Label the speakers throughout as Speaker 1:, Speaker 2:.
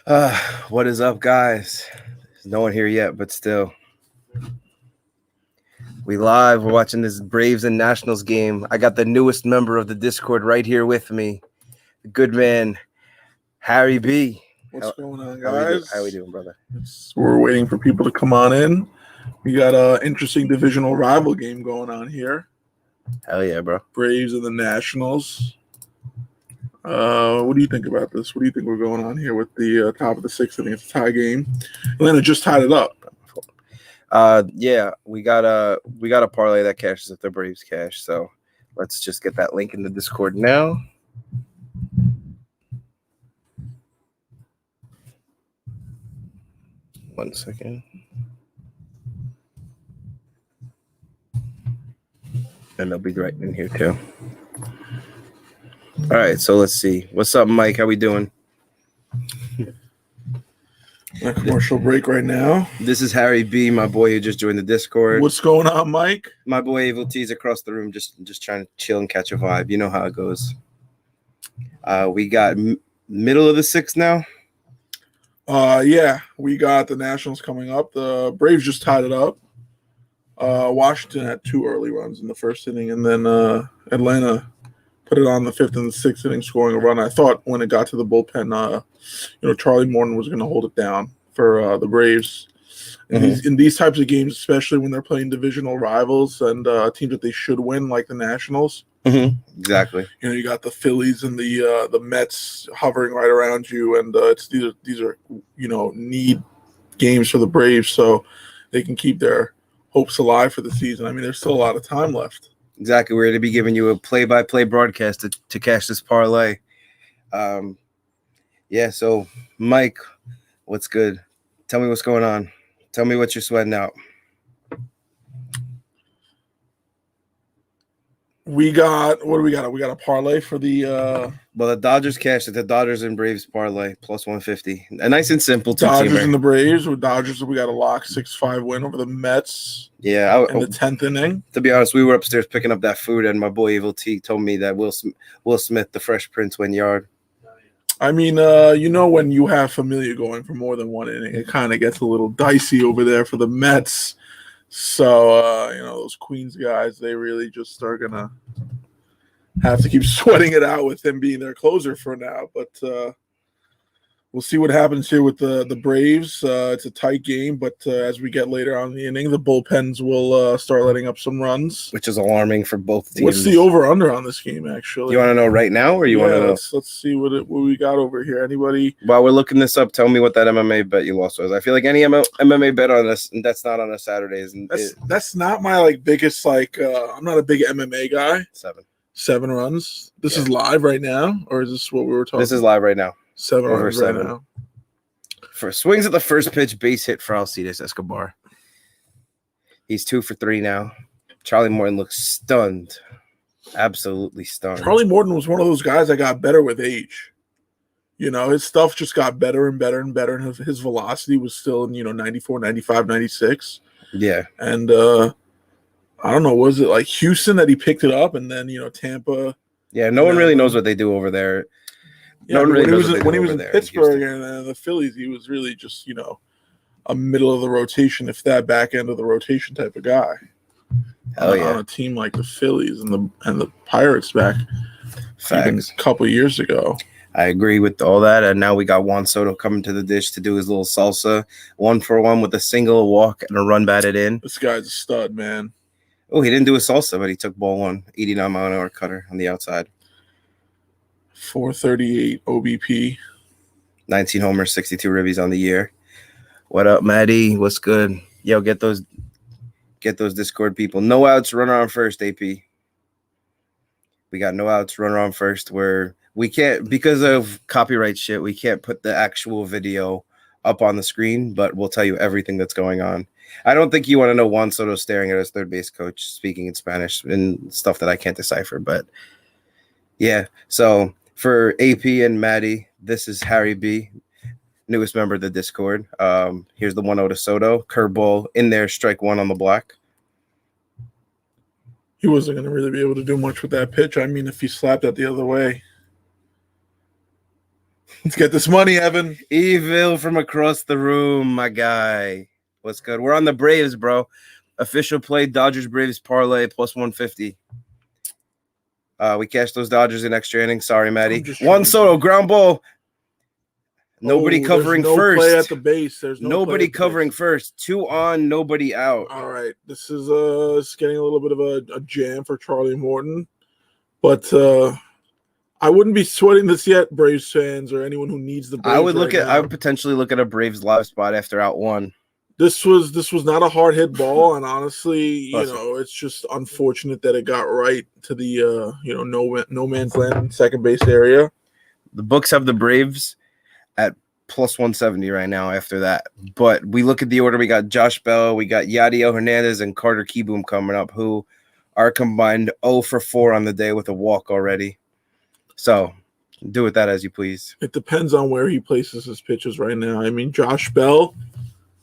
Speaker 1: What is up, guys? There's no one here yet, but still. We live. We're watching this Braves and Nationals game. I got the newest member of the Discord right here with me. The good man, Harry B.
Speaker 2: What's going on, guys?
Speaker 1: How we doing, brother?
Speaker 2: We're waiting for people to come on in. We got an interesting divisional rival game going on here.
Speaker 1: Hell yeah, bro.
Speaker 2: Braves and the Nationals. What do you think about this? What do you think we're going on here with the top of the sixth inning? It's a tie game. Atlanta just tied it up.
Speaker 1: Yeah, we got a parlay that cashes if the Braves cash. So let's just get that link in the Discord now. One second. And they'll be right in here too. All right, so let's see. What's up, Mike? How we doing?
Speaker 2: A commercial break right now.
Speaker 1: This is Harry B, my boy who just joined the Discord.
Speaker 2: What's going on, Mike?
Speaker 1: My boy Evil T's across the room, just trying to chill and catch a vibe. You know how it goes. We got middle of the sixth now.
Speaker 2: Yeah, we got the Nationals coming up. The Braves just tied it up. Washington had 2 early runs in the first inning, and then Atlanta put it on the 5th and the 6th inning, scoring a run. I thought when it got to the bullpen, Charlie Morton was going to hold it down for the Braves. And in these types of games, especially when they're playing divisional rivals and teams that they should win, like the Nationals.
Speaker 1: Exactly.
Speaker 2: You got the Phillies and the Mets hovering right around you, and these are need games for the Braves so they can keep their hopes alive for the season. I mean, there's still a lot of time left.
Speaker 1: Exactly. We're going to be giving you a play-by-play broadcast to cash this parlay. Yeah, so, Mike, what's good? Tell me what's going on. Tell me what you're sweating out.
Speaker 2: We got – what do we got? We got a parlay for the
Speaker 1: well, the Dodgers cashed it. The Dodgers and Braves parlay, plus 150. A nice and simple two-teamer.
Speaker 2: Dodgers and the Braves. With Dodgers, we got a lock 6-5 win over the Mets.
Speaker 1: Yeah.
Speaker 2: In the 10th inning.
Speaker 1: To be honest, we were upstairs picking up that food, and my boy Evil T told me that Will Smith, the Fresh Prince, went yard.
Speaker 2: I mean, when you have Familia going for more than one inning, it kind of gets a little dicey over there for the Mets. So, those Queens guys, they really just are going to have to keep sweating it out with him being their closer for now. But we'll see what happens here with the Braves. It's a tight game, but as we get later on in the inning, the bullpens will start letting up some runs.
Speaker 1: Which is alarming for both teams.
Speaker 2: What's the over-under on this game, actually?
Speaker 1: You want to know right now, or you want to know?
Speaker 2: Let's see what we got over here. Anybody?
Speaker 1: While we're looking this up, tell me what that MMA bet you lost was. I feel like any MMA bet on this, and that's not on a Saturday.
Speaker 2: That's not my biggest I'm not a big MMA guy. 7 runs. This is live right now, or is this what we were talking?
Speaker 1: This is live right now.
Speaker 2: 7 runs right now.
Speaker 1: For swings at the first pitch, base hit for Alcides Escobar. He's 2 for 3 now. Charlie Morton looks stunned. Absolutely stunned.
Speaker 2: Charlie Morton was one of those guys that got better with age. His stuff just got better and better and better, and his velocity was still in 94, 95, 96.
Speaker 1: Yeah.
Speaker 2: And I don't know, was it like Houston that he picked it up, and then Tampa?
Speaker 1: Yeah, no one really knows what they do over there.
Speaker 2: Yeah, when he was in Pittsburgh and the Phillies, he was really just a middle of the rotation, if that back end of the rotation type of guy.
Speaker 1: Hell yeah.
Speaker 2: On a team like the Phillies and the Pirates back a couple of years ago.
Speaker 1: I agree with all that, and now we got Juan Soto coming to the dish to do his little salsa, 1-for-1 with a single walk and a run batted in.
Speaker 2: This guy's a stud, man.
Speaker 1: Oh, he didn't do a salsa, but he took ball 1, 89-mile-an-hour cutter on the outside.
Speaker 2: 438 OBP.
Speaker 1: 19 homers, 62 ribbies on the year. What up, Maddie? What's good? Yo, get those Discord people. No outs, runner on first, AP. We got no outs, runner on first, where we can't, because of copyright shit, we can't put the actual video up on the screen, but we'll tell you everything that's going on. I don't think you want to know Juan Soto staring at his third base coach speaking in Spanish and stuff that I can't decipher, but yeah. So for AP and Maddie, this is Harry B, newest member of the Discord. Here's the 1-0 to Soto. Curveball in there, strike 1 on the block.
Speaker 2: He wasn't going to really be able to do much with that pitch. I mean, if he slapped that the other way. Let's get this money, Evan.
Speaker 1: Evil from across the room, my guy. What's good? We're on the Braves, bro. Official play Dodgers Braves parlay plus 150. We cashed those Dodgers in extra innings. Sorry, Maddie. Juan Soto ground ball. Nobody covering first.
Speaker 2: Play at the base. There's
Speaker 1: nobody covering first. 2 on, nobody out.
Speaker 2: All right. This is it's getting a little bit of a jam for Charlie Morton, but I wouldn't be sweating this yet, Braves fans or anyone who needs the Braves.
Speaker 1: I would potentially look at a Braves live spot after out 1.
Speaker 2: This was not a hard hit ball, and honestly, it's just unfortunate that it got right to the no man's land second base area.
Speaker 1: The books have the Braves at plus 170 right now after that. But we look at the order. We got Josh Bell, we got Yadiel Hernandez, and Carter Kieboom coming up, who are combined 0 for 4 on the day with a walk already. So do with that as you please.
Speaker 2: It depends on where he places his pitches right now. I mean, Josh Bell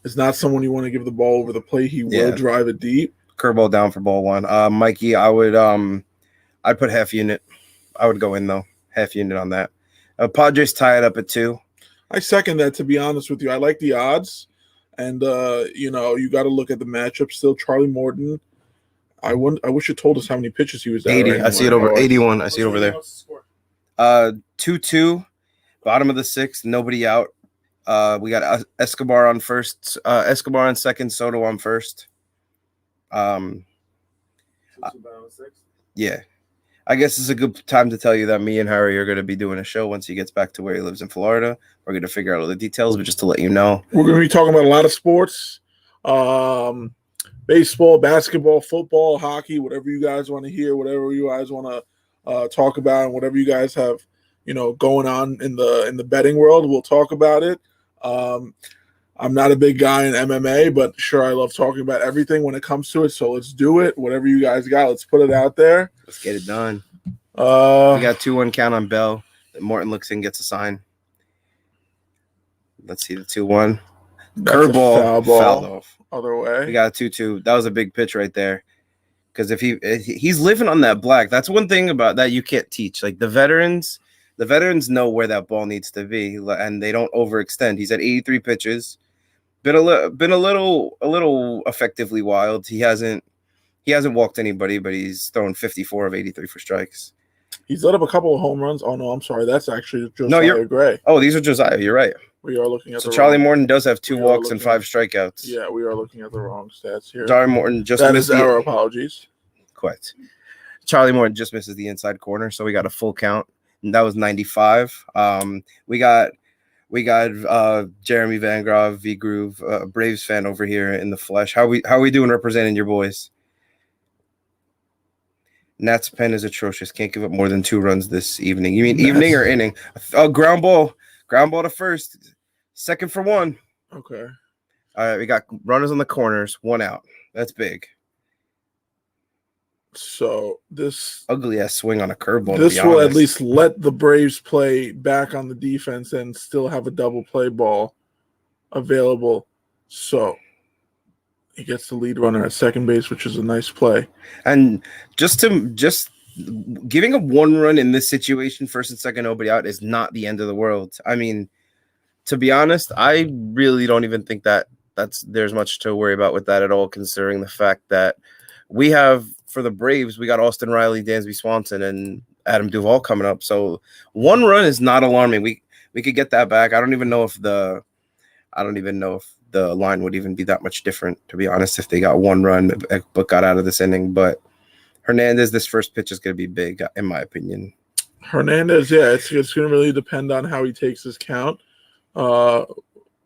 Speaker 2: is not someone you want to give the ball over the plate. He will drive it deep.
Speaker 1: Curveball down for ball 1. Mikey, I'd put half unit. I would go in though. Half unit on that. Padres tie it up at 2.
Speaker 2: I second that, to be honest with you. I like the odds. And you got to look at the matchup still. Charlie Morton. I wish you told us how many pitches he was at.
Speaker 1: 80. I see it over 81. I see it over there. 2-2. Bottom of the 6th. Nobody out. We got Escobar on first. Escobar on second. Soto on first. Yeah. I guess it's a good time to tell you that me and Harry are going to be doing a show once he gets back to where he lives in Florida. We're going to figure out all the details, but just to let you know.
Speaker 2: We're going to be talking about a lot of sports. Baseball, basketball, football, hockey, whatever you guys want to hear, whatever you guys want to talk about, and whatever you guys have, going on in the betting world, we'll talk about it. I'm not a big guy in MMA, but sure, I love talking about everything when it comes to it. So let's do it. Whatever you guys got, let's put it out there.
Speaker 1: Let's get it done. We got 2-1 count on Bell. Morton looks in, gets a sign. Let's see the 2-1. Curveball, fouled off.
Speaker 2: Other way.
Speaker 1: We got a 2-2. That was a big pitch right there. Because if he's living on that black, that's one thing about that you can't teach. Like the veterans know where that ball needs to be, and they don't overextend. He's at 83 pitches. Been a little effectively wild. He hasn't walked anybody, but he's thrown 54 of 83 for strikes.
Speaker 2: He's let up a couple of home runs. Oh no, I'm sorry. That's actually Josiah Gray.
Speaker 1: Oh, these are Josiah. You're right.
Speaker 2: We are looking at. So
Speaker 1: Charlie Morton does have 2 walks and 5 strikeouts.
Speaker 2: Yeah, we are looking at the wrong stats here.
Speaker 1: Charlie Morton just missed
Speaker 2: our apologies.
Speaker 1: Quite. Charlie Morton just misses the inside corner, so we got a full count. And that was 95. We got Jeremy Van Grove, V Groove, Braves fan over here in the flesh. How we doing representing your boys? Nat's pen is atrocious. Can't give up more than 2 runs this evening. You mean evening or inning? Ground ball to first. Second for 1.
Speaker 2: Okay.
Speaker 1: All right, we got runners on the corners. 1 out. That's big.
Speaker 2: So this
Speaker 1: ugly ass swing on a curveball.
Speaker 2: This will at least let the Braves play back on the defense and still have a double play ball available. So he gets the lead runner at second base, which is a nice play.
Speaker 1: And just giving up 1 run in this situation, first and second, nobody out, is not the end of the world. I mean, to be honest, I really don't even think there's much to worry about with that at all, considering the fact that we have. For the Braves, we got Austin Riley, Dansby Swanson, and Adam Duvall coming up. So 1 run is not alarming. We could get that back. I don't even know if the line would even be that much different, to be honest, if they got 1 run but got out of this inning. But Hernandez, this first pitch is going to be big, in my opinion.
Speaker 2: Hernandez, yeah, it's going to really depend on how he takes his count.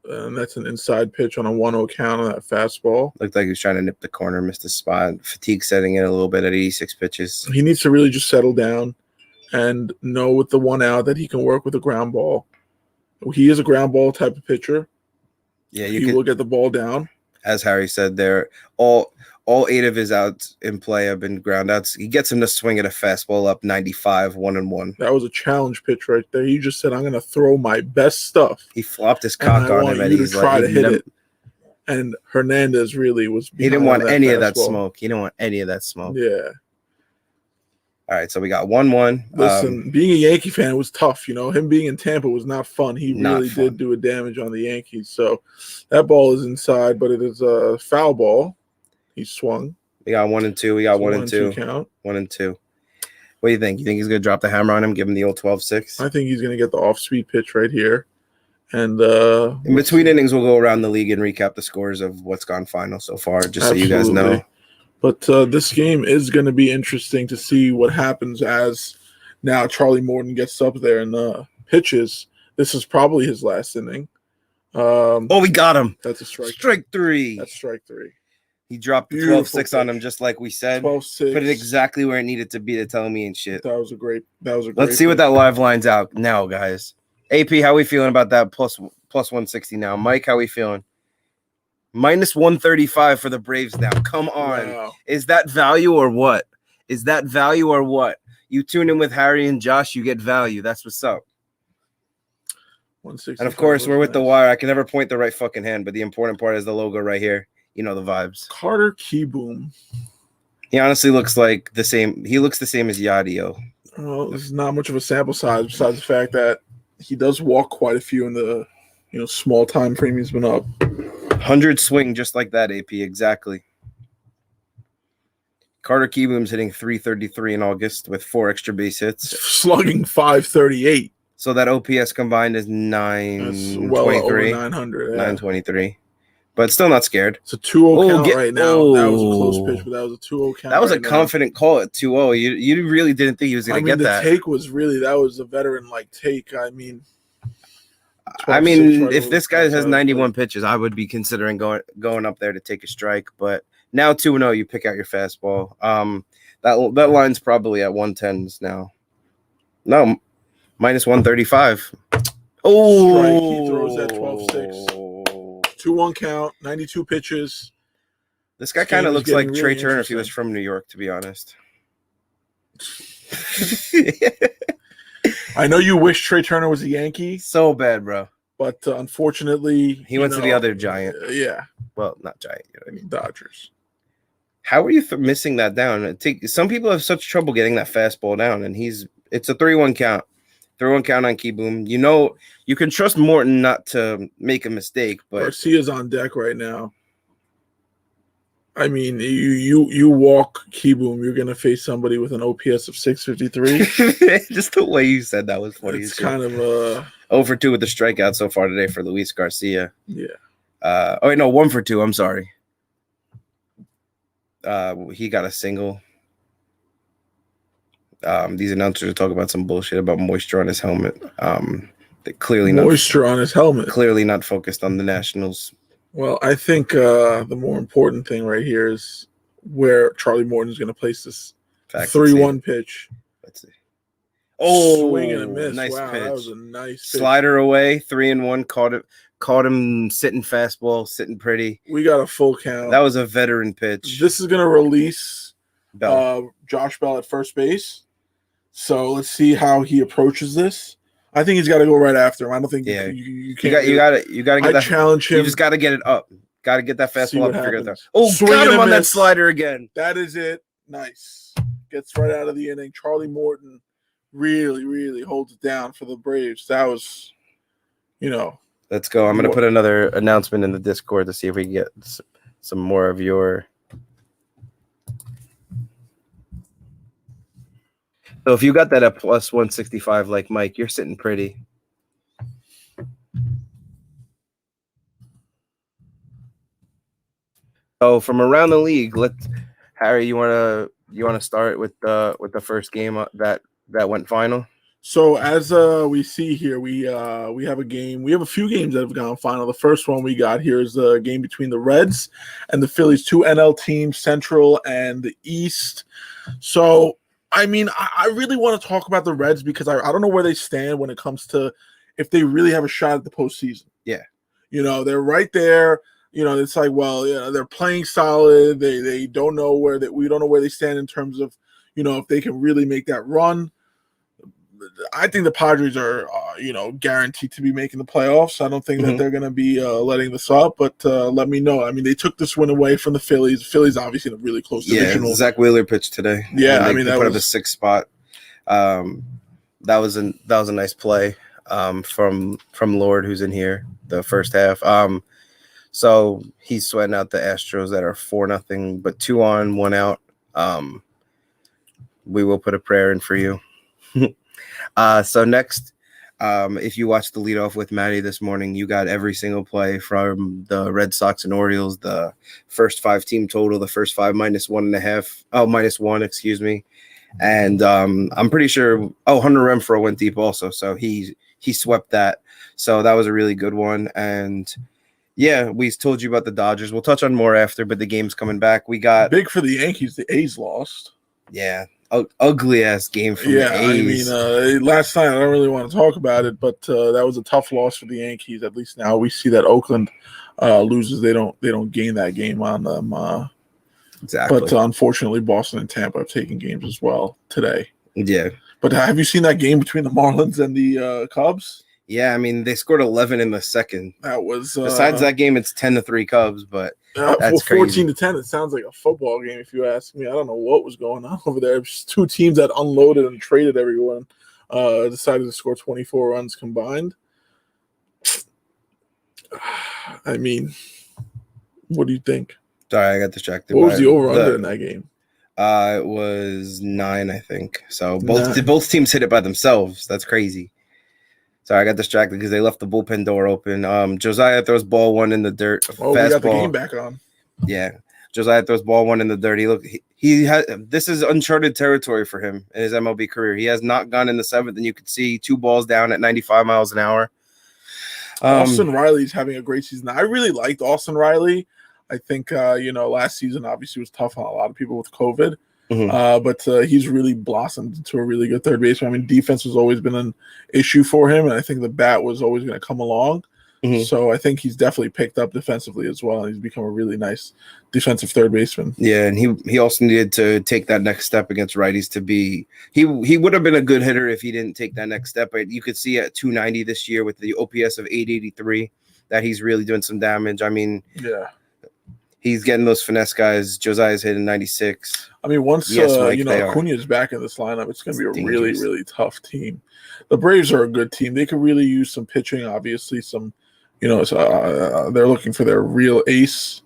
Speaker 2: And that's an inside pitch on a 1-0 count on that fastball.
Speaker 1: Looked like he was trying to nip the corner, missed the spot. Fatigue setting in a little bit at 86 pitches.
Speaker 2: He needs to really just settle down and know with the 1 out that he can work with a ground ball. He is a ground ball type of pitcher.
Speaker 1: Yeah,
Speaker 2: he will get the ball down.
Speaker 1: As Harry said, there all 8 of his outs in play have been ground outs. He gets him to swing at a fastball up 95, 1-1.
Speaker 2: That was a challenge pitch right there. He just said, "I'm going to throw my best stuff."
Speaker 1: He flopped his cock on him, and he's
Speaker 2: try to hit it. And Hernandez really was.
Speaker 1: He didn't want any of that smoke. He didn't want any of that smoke.
Speaker 2: Yeah.
Speaker 1: All right, so we got 1-1.
Speaker 2: Listen, being a Yankee fan was tough. Him being in Tampa was not fun. He really did do a damage on the Yankees. So that ball is inside, but it is a foul ball. He swung.
Speaker 1: We got 1-2. We got 1-2
Speaker 2: count.
Speaker 1: 1-2. What do you think? You think he's going to drop the hammer on him, give him the old 12-6?
Speaker 2: I think he's going to get the off-speed pitch right here. And
Speaker 1: in between innings, we'll go around the league and recap the scores of what's gone final so far, just so you guys know.
Speaker 2: But this game is going to be interesting to see what happens as now Charlie Morton gets up there and pitches. This is probably his last inning.
Speaker 1: We got him.
Speaker 2: That's a strike.
Speaker 1: Strike 3.
Speaker 2: That's strike 3.
Speaker 1: He dropped the 12-6 on him, just like we said.
Speaker 2: 12-6.
Speaker 1: Put it exactly where it needed to be to tell me and shit.
Speaker 2: That was a great.
Speaker 1: Let's see what that live line's out now, guys. AP, how we feeling about that plus 160 now? Mike, how we feeling? Minus 135 for the Braves now. Come on.
Speaker 2: Wow.
Speaker 1: Is that value or what? You tune in with Harry and Josh, you get value. That's what's up. And of course, we're with the wire. I can never point the right fucking hand, but the important part is the logo right here. You know the vibes.
Speaker 2: Carter Keyboom.
Speaker 1: He honestly looks like the same. He looks the same as Yadiel.
Speaker 2: Well, this is not much of a sample size besides the fact that he does walk quite a few in the small time frame he's been up.
Speaker 1: 100 swing just like that, AP, exactly. Carter Keyboom's hitting 333 in August with 4 extra base hits.
Speaker 2: Slugging 538.
Speaker 1: So that OPS combined is 923.
Speaker 2: Well over 900. Yeah.
Speaker 1: 923. But still not scared.
Speaker 2: It's a 2-0 count right now. That was a close pitch, but that was a 2-0 count.
Speaker 1: That was a confident call at 2-0. You really didn't think he was going to get that.
Speaker 2: The take was really, that was a veteran-like take. I mean,
Speaker 1: if this guy has 91 pitches, I would be considering going up there to take a strike. But now 2-0, you pick out your fastball. That line's probably at 110s now. No, minus 135. Oh,
Speaker 2: strike. He throws that 12-6. 2-1 count, 92 pitches.
Speaker 1: This guy kind of looks like really Trey Turner if he was from New York, to be honest.
Speaker 2: I know you wish Trey Turner was a Yankee.
Speaker 1: So bad, bro.
Speaker 2: But unfortunately,
Speaker 1: he went to the other giant.
Speaker 2: Yeah.
Speaker 1: Well, not giant. You know what I mean?
Speaker 2: Dodgers.
Speaker 1: How are you missing that down? Some people have such trouble getting that fastball down, and it's a 3-1 count. 3-1 count on Keyboom. You can trust Morton not to make a mistake, but
Speaker 2: Garcia's on deck right now. I mean, you walk Keyboom, you're gonna face somebody with an OPS of 653.
Speaker 1: Just the way you said that was funny.
Speaker 2: It's kind of
Speaker 1: 0 for 2 with the strikeout so far today for Luis Garcia.
Speaker 2: Yeah.
Speaker 1: 1 for 2. I'm sorry. He got a single. These announcers are talking about some bullshit about moisture on his helmet. Clearly
Speaker 2: moisture on his helmet.
Speaker 1: Clearly not focused on the Nationals.
Speaker 2: Well, I think the more important thing right here is where Charlie Morton is going to place this 3-1 pitch.
Speaker 1: Let's see. Oh,
Speaker 2: swing and a miss.
Speaker 1: Nice
Speaker 2: wow,
Speaker 1: pitch.
Speaker 2: That was a nice
Speaker 1: slider away. 3-1. Caught him sitting fastball, sitting pretty.
Speaker 2: We got a full count.
Speaker 1: That was a veteran pitch.
Speaker 2: This is going to release Josh Bell at first base. So let's see how he approaches this. I think he's got to go right after him. I don't think you can't.
Speaker 1: You got to get that.
Speaker 2: Challenge him.
Speaker 1: You just got to get it up. Got to get that fastball up and figure it out.
Speaker 2: Oh,
Speaker 1: got him on that slider again.
Speaker 2: That is it. Nice. Gets right out of the inning. Charlie Morton really, really holds it down for the Braves. That was,
Speaker 1: Let's go. I'm going to put another announcement in the Discord to see if we can get some more of your. So if you got that at plus 165 like Mike, you're sitting pretty. So from around the league, Harry, you wanna start with the first game that went final?
Speaker 2: So as we see here, we have a game. We have a few games that have gone final. The first one we got here is the game between the Reds and the Phillies, 2 NL teams, Central and the East. So I mean, I really want to talk about the Reds because I don't know where they stand when it comes to if they really have a shot at the postseason.
Speaker 1: Yeah.
Speaker 2: They're right there. It's like, well, they're playing solid. They don't know we don't know where they stand in terms of, if they can really make that run. I think the Padres are, guaranteed to be making the playoffs. I don't think that they're going to be letting this up, but let me know. I mean, they took this win away from the Phillies. The Phillies obviously in a really close divisional.
Speaker 1: Yeah, Zach Wheeler pitched today.
Speaker 2: Yeah,
Speaker 1: they put up a 6th spot. That was a nice play from Lord, who's in here the first half. So he's sweating out the Astros that are 4-0, but 2 on, 1 out. We will put a prayer in for you. So next, if you watched the leadoff with Maddie this morning, you got every single play from the Red Sox and Orioles, the first 5 team total, the first 5 -1.5, excuse me. And I'm pretty sure, Hunter Renfroe went deep also. So he swept that. So that was a really good one. And yeah, we told you about the Dodgers. We'll touch on more after, but the game's coming back. We got
Speaker 2: big for the Yankees. The A's lost.
Speaker 1: Yeah. Ugly ass game for the A's.
Speaker 2: I mean, last night I don't really want to talk about it, but that was a tough loss for the Yankees. At least now we see that Oakland loses. They don't gain that game on them.
Speaker 1: Exactly.
Speaker 2: But unfortunately, Boston and Tampa have taken games as well today.
Speaker 1: Yeah.
Speaker 2: But have you seen that game between the Marlins and the Cubs?
Speaker 1: Yeah, I mean they scored 11 in the second.
Speaker 2: That was
Speaker 1: besides that game, it's 10-3 Cubs, but that's
Speaker 2: 14-10. It sounds like a football game if you ask me. I don't know what was going on over there. It was 2 teams that unloaded and traded everyone. Decided to score 24 runs combined. I mean, what do you think?
Speaker 1: Sorry, I got distracted.
Speaker 2: What was the over-under in that game?
Speaker 1: It was 9, I think. So both teams hit it by themselves. That's crazy. Sorry, I got distracted because they left the bullpen door open. Josiah throws ball 1 in the dirt.
Speaker 2: Oh, we got the game back on.
Speaker 1: Yeah, Josiah throws ball 1 in the dirt. This is uncharted territory for him in his MLB career. He has not gone in the 7th, and you could see 2 balls down at 95 miles an hour.
Speaker 2: Austin Riley's having a great season. I really liked Austin Riley. I think last season obviously was tough on a lot of people with COVID. But he's really blossomed into a really good third baseman. I mean, defense has always been an issue for him, and I think the bat was always going to come along. So I think he's definitely picked up defensively as well, and he's become a really nice defensive third baseman.
Speaker 1: Yeah, and he also needed to take that next step against righties to be – he would have been a good hitter if he didn't take that next step. But you could see at 290 this year with the OPS of 883 that he's really doing some damage. I mean –
Speaker 2: yeah.
Speaker 1: He's getting those finesse guys. Josiah's hitting 96.
Speaker 2: I mean, once Acuna's back in this lineup, it's going to be a really, really tough team. The Braves are a good team. They could really use some pitching. Obviously, they're looking for their real ace.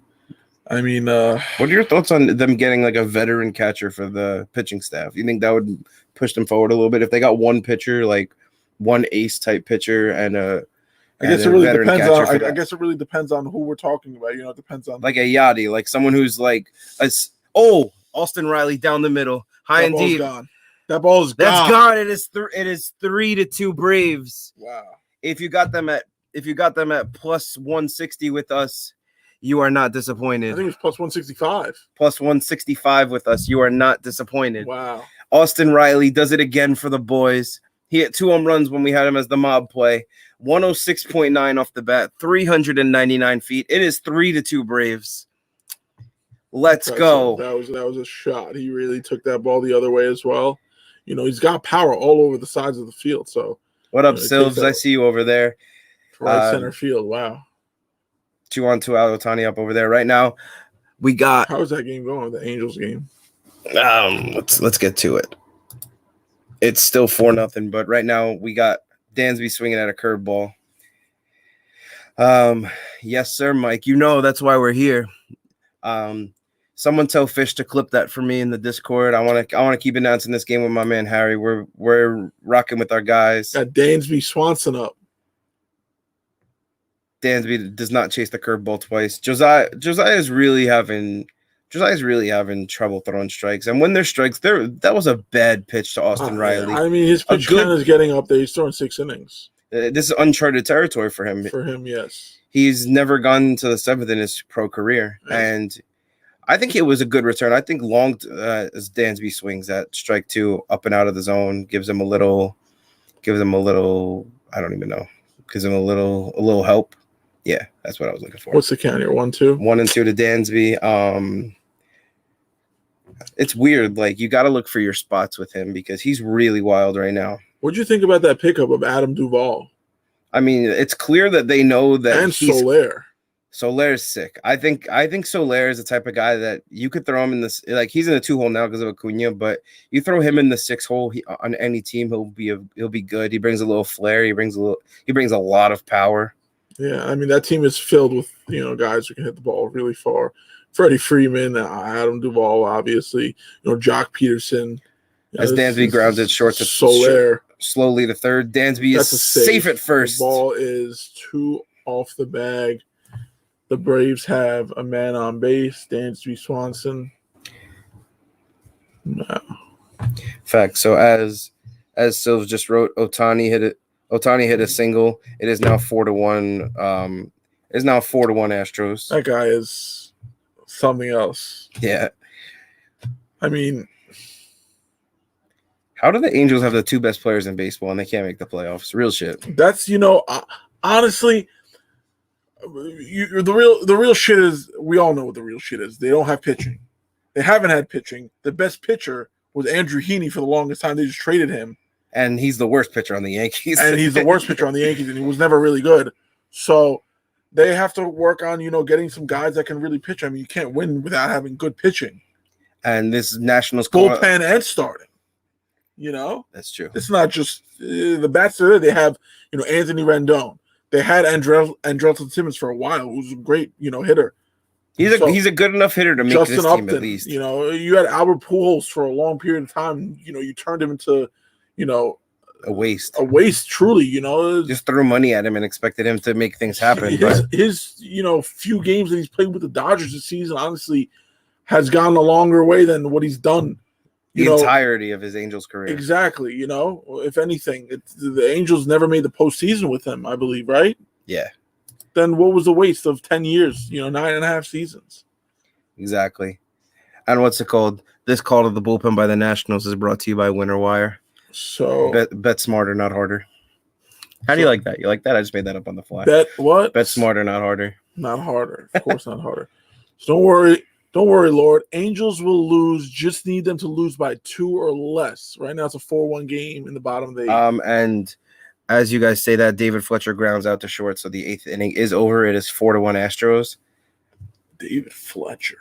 Speaker 2: I mean,
Speaker 1: what are your thoughts on them getting like a veteran catcher for the pitching staff? You think that would push them forward a little bit if they got one pitcher, like one ace type pitcher, and
Speaker 2: I guess it really depends on. I guess it really depends on who we're talking about. It depends on
Speaker 1: like a Yadi, like someone who's like Austin Riley down the middle, high and deep.
Speaker 2: Gone. That ball is gone.
Speaker 1: That's gone. It is 3-2 Braves.
Speaker 2: Wow.
Speaker 1: If you got them at plus 160 with us, you are not disappointed.
Speaker 2: I think it's plus 165.
Speaker 1: Plus 165 with us, you are not disappointed.
Speaker 2: Wow.
Speaker 1: Austin Riley does it again for the boys. He hit 2 home runs when we had him as the mob play. 106.9 off the bat, 399 feet. It is 3-2 Braves. Let's go.
Speaker 2: That was a shot. He really took that ball the other way as well. He's got power all over the sides of the field. So
Speaker 1: what up, Silves? I see you over there.
Speaker 2: Right center field. Wow.
Speaker 1: 2-on-2 out, Otani up over there right now. We got.
Speaker 2: How is that game going? The Angels game.
Speaker 1: Let's get to it. It's still 4-0, but right now we got Dansby swinging at a curveball. Yes, sir, Mike. That's why we're here. Someone tell Fish to clip that for me in the Discord. I want to keep announcing this game with my man Harry. We're rocking with our guys.
Speaker 2: Got Dansby Swanson up.
Speaker 1: Dansby does not chase the curveball twice. Josiah is really having trouble throwing strikes, and when there's strikes, that was a bad pitch to Austin Riley.
Speaker 2: I mean, his pitch count is getting up there. He's throwing 6 innings.
Speaker 1: This is uncharted territory for him.
Speaker 2: For him, yes.
Speaker 1: He's never gone to the 7th in his pro career, and I think it was a good return. I think long as Dansby swings at strike 2 up and out of the zone, gives him a little. I don't even know. Gives him a little help. Yeah, that's what I was looking for.
Speaker 2: What's the count here? 1-2?
Speaker 1: 1-2 to Dansby. It's weird. Like, you got to look for your spots with him because he's really wild right now.
Speaker 2: What'd you think about that pickup of Adam Duvall
Speaker 1: I mean, it's clear that they know that
Speaker 2: and Soler?
Speaker 1: Soler's sick. I think Soler is the type of guy that you could throw him in this. Like, he's in the 2 hole now because of Acuna, but you throw him in the 6 hole on any team, he'll be good. He brings a little flair. He brings a lot of power.
Speaker 2: Yeah, I mean that team is filled with guys who can hit the ball really far. Freddie Freeman, Adam Duvall, obviously. Jock Peterson.
Speaker 1: As Dansby grounds it short to
Speaker 2: Soler.
Speaker 1: Slowly to third. Dansby is safe at first.
Speaker 2: The ball is 2 off the bag. The Braves have a man on base, Dansby Swanson. No.
Speaker 1: Fact. So as Silves just wrote, Ohtani hit a single. It is now 4-1. It is now 4-1 Astros.
Speaker 2: That guy is something else.
Speaker 1: Yeah.
Speaker 2: I mean,
Speaker 1: how do the Angels have the 2 best players in baseball and they can't make the playoffs? Real shit.
Speaker 2: That's honestly. The real shit is, we all know what the real shit is. They don't have pitching. They haven't had pitching. The best pitcher was Andrew Heaney for the longest time. They just traded him.
Speaker 1: And he's the worst pitcher on the Yankees.
Speaker 2: And he was never really good. So they have to work on, getting some guys that can really pitch. I mean, you can't win without having good pitching.
Speaker 1: And this Nationals
Speaker 2: bullpen and starting.
Speaker 1: That's true.
Speaker 2: It's not just the bats there. They have, Anthony Rendon. They had Andrelton Simmons for a while, who was a great, hitter.
Speaker 1: He's a good enough hitter to make
Speaker 2: Justin
Speaker 1: this
Speaker 2: Upton,
Speaker 1: team at least.
Speaker 2: You had Albert Pujols for a long period of time. You turned him into,
Speaker 1: a waste.
Speaker 2: A waste, truly.
Speaker 1: Just threw money at him and expected him to make things happen.
Speaker 2: His few games that he's played with the Dodgers this season, honestly, has gone a longer way than what he's done.
Speaker 1: The entirety of his Angels career.
Speaker 2: Exactly. If anything, the Angels never made the postseason with him, I believe, right?
Speaker 1: Yeah.
Speaker 2: Then what was the waste of 10 years, 9.5 seasons?
Speaker 1: Exactly. And what's it called? This call to the bullpen by the Nationals is brought to you by Winter Wire.
Speaker 2: So
Speaker 1: bet smarter, not harder. How do you like that? You like that? I just made that up on the fly.
Speaker 2: Bet what?
Speaker 1: Bet smarter, not harder.
Speaker 2: Not harder. Of course, not harder. So don't worry. Don't worry, Lord. Angels will lose. Just need them to lose by 2 or less. Right now, it's a 4-1 game in the bottom of the 8th.
Speaker 1: And as you guys say that, David Fletcher grounds out to short, so the 8th inning is over. It is 4-1 Astros.
Speaker 2: David Fletcher.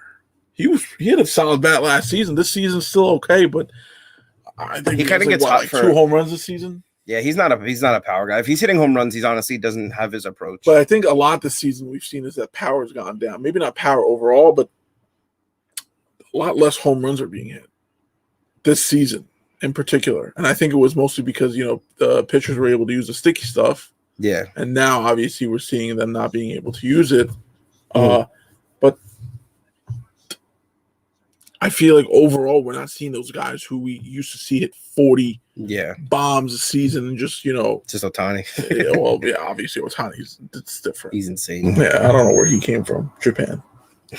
Speaker 2: He had a solid bat last season. This season's still okay, but I think
Speaker 1: he kind of gets hot for
Speaker 2: 2 home runs this season.
Speaker 1: Yeah, he's not a power guy. If he's hitting home runs, he's honestly doesn't have his approach.
Speaker 2: But I think a lot this season we've seen is that power's gone down. Maybe not power overall, but a lot less home runs are being hit this season in particular. And I think it was mostly because, the pitchers were able to use the sticky stuff.
Speaker 1: Yeah.
Speaker 2: And now, obviously, we're seeing them not being able to use it. But I feel like overall we're not seeing those guys who we used to see hit 40 bombs a season and just,
Speaker 1: Just Ohtani.
Speaker 2: Obviously Ohtani's it's different.
Speaker 1: He's insane.
Speaker 2: Yeah, I don't know where he came from. Japan.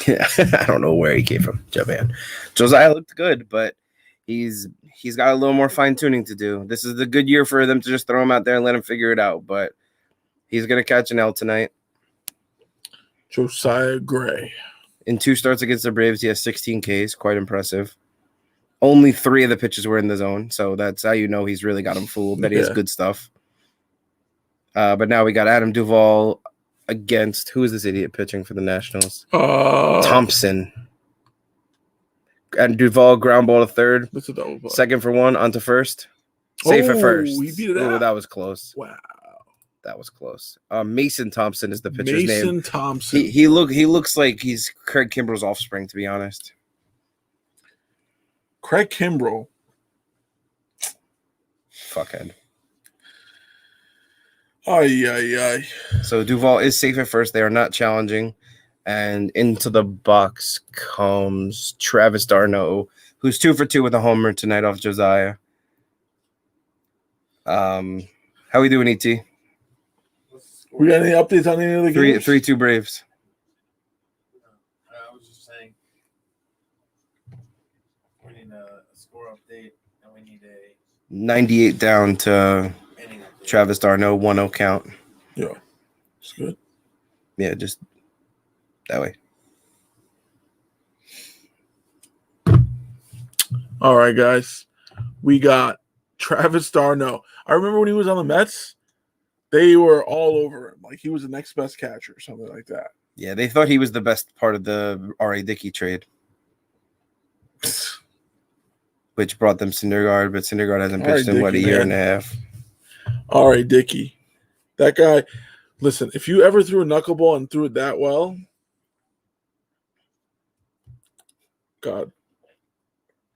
Speaker 1: Yeah, I don't know where he came from. Japan. Josiah looked good, but he's got a little more fine tuning to do. This is the good year for them to just throw him out there and let him figure it out. But he's gonna catch an L tonight.
Speaker 2: Josiah Gray.
Speaker 1: In 2 starts against the Braves, he has 16 Ks. Quite impressive. Only 3 of the pitches were in the zone, so that's how you know he's really got him fooled. That he has good stuff. But now we got Adam Duvall against, who is this idiot pitching for the Nationals? Thompson. And Duvall ground ball to third.
Speaker 2: That's a double play.
Speaker 1: Second for 1 onto first. Safe at first.
Speaker 2: He beat it out.
Speaker 1: That was close.
Speaker 2: Wow.
Speaker 1: That was close. Mason Thompson is the pitcher's name.
Speaker 2: Mason Thompson.
Speaker 1: He looks like he's Craig Kimbrell's offspring, to be honest.
Speaker 2: Craig Kimbrell.
Speaker 1: Fuckhead.
Speaker 2: Ay.
Speaker 1: So Duvall is safe at first. They are not challenging. And into the box comes Travis d'Arnaud, who's 2 for 2 with a homer tonight off Josiah. How we doing, ET?
Speaker 2: We got any updates on any of the games?
Speaker 1: 3-2 Braves.
Speaker 3: I was just saying we need a score update and we need a
Speaker 1: 98 down to
Speaker 3: inning update.
Speaker 1: Travis d'Arnaud, 1-0 count.
Speaker 2: Yeah. It's good.
Speaker 1: Yeah, just that way.
Speaker 2: All right, guys. We got Travis d'Arnaud. I remember when he was on the Mets, they were all over him. Like he was the next best catcher or something like that.
Speaker 1: Yeah, they thought he was the best part of the R.A. Dickey trade, which brought them Syndergaard, but Syndergaard hasn't pitched in, a year and a half.
Speaker 2: All right, Dickey. That guy, listen, if you ever threw a knuckleball and threw it that well, God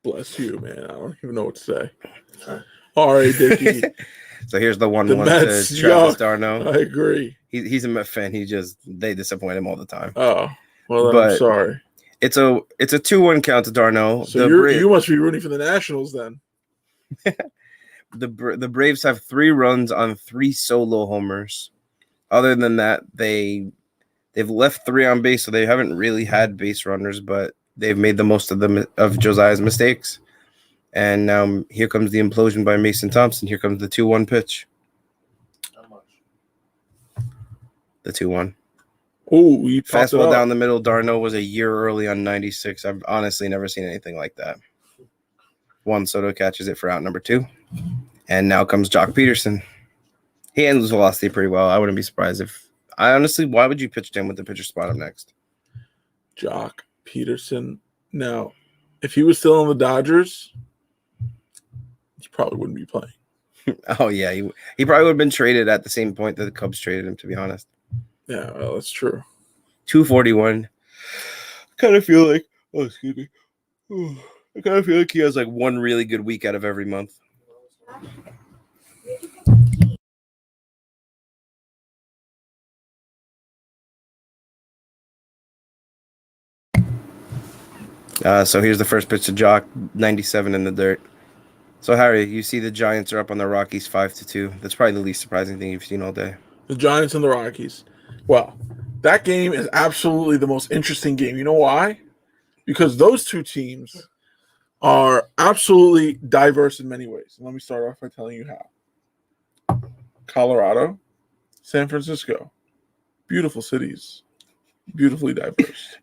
Speaker 2: bless you, man. I don't even know what to say. All right, Dickey.
Speaker 1: So here's the 1-1
Speaker 2: Mets,
Speaker 1: to Travis d'Arnaud.
Speaker 2: I agree.
Speaker 1: He's a Met fan. They disappoint him all the time.
Speaker 2: Oh, well, then I'm sorry.
Speaker 1: It's a 2-1 count to d'Arnaud.
Speaker 2: So you must be rooting for the Nationals then.
Speaker 1: The Braves have 3 runs on 3 solo homers. Other than that, they've left 3 on base, so they haven't really had base runners, but they've made the most of Josiah's mistakes. And now here comes the implosion by Mason Thompson. Here comes the 2-1 pitch.
Speaker 3: How much?
Speaker 1: The 2-1.
Speaker 2: Oh, he
Speaker 1: fastball down the middle. d'Arnaud was a year early on 96. I've honestly never seen anything like that. Juan Soto catches it for out number 2. And now comes Jock Peterson. He handles velocity pretty well. I wouldn't be surprised if – why would you pitch to him with the pitcher spot up next?
Speaker 2: Jock Peterson. Now, if he was still on the Dodgers, he probably wouldn't be playing.
Speaker 1: Oh, yeah. He probably would have been traded at the same point that the Cubs traded him, to be honest.
Speaker 2: Yeah, well, that's true.
Speaker 1: 241. Kind of feel like – oh, excuse me. I kind of feel like he has like one really good week out of every month. So here's the first pitch to Jock, 97 in the dirt. So, Harry, you see the Giants are up on the Rockies 5-2. That's probably the least surprising thing you've seen all day.
Speaker 2: The Giants and the Rockies. Well, that game is absolutely the most interesting game. You know why? Because those two teams are absolutely diverse in many ways. And let me start off by telling you how. Colorado, San Francisco, beautiful cities, beautifully diverse.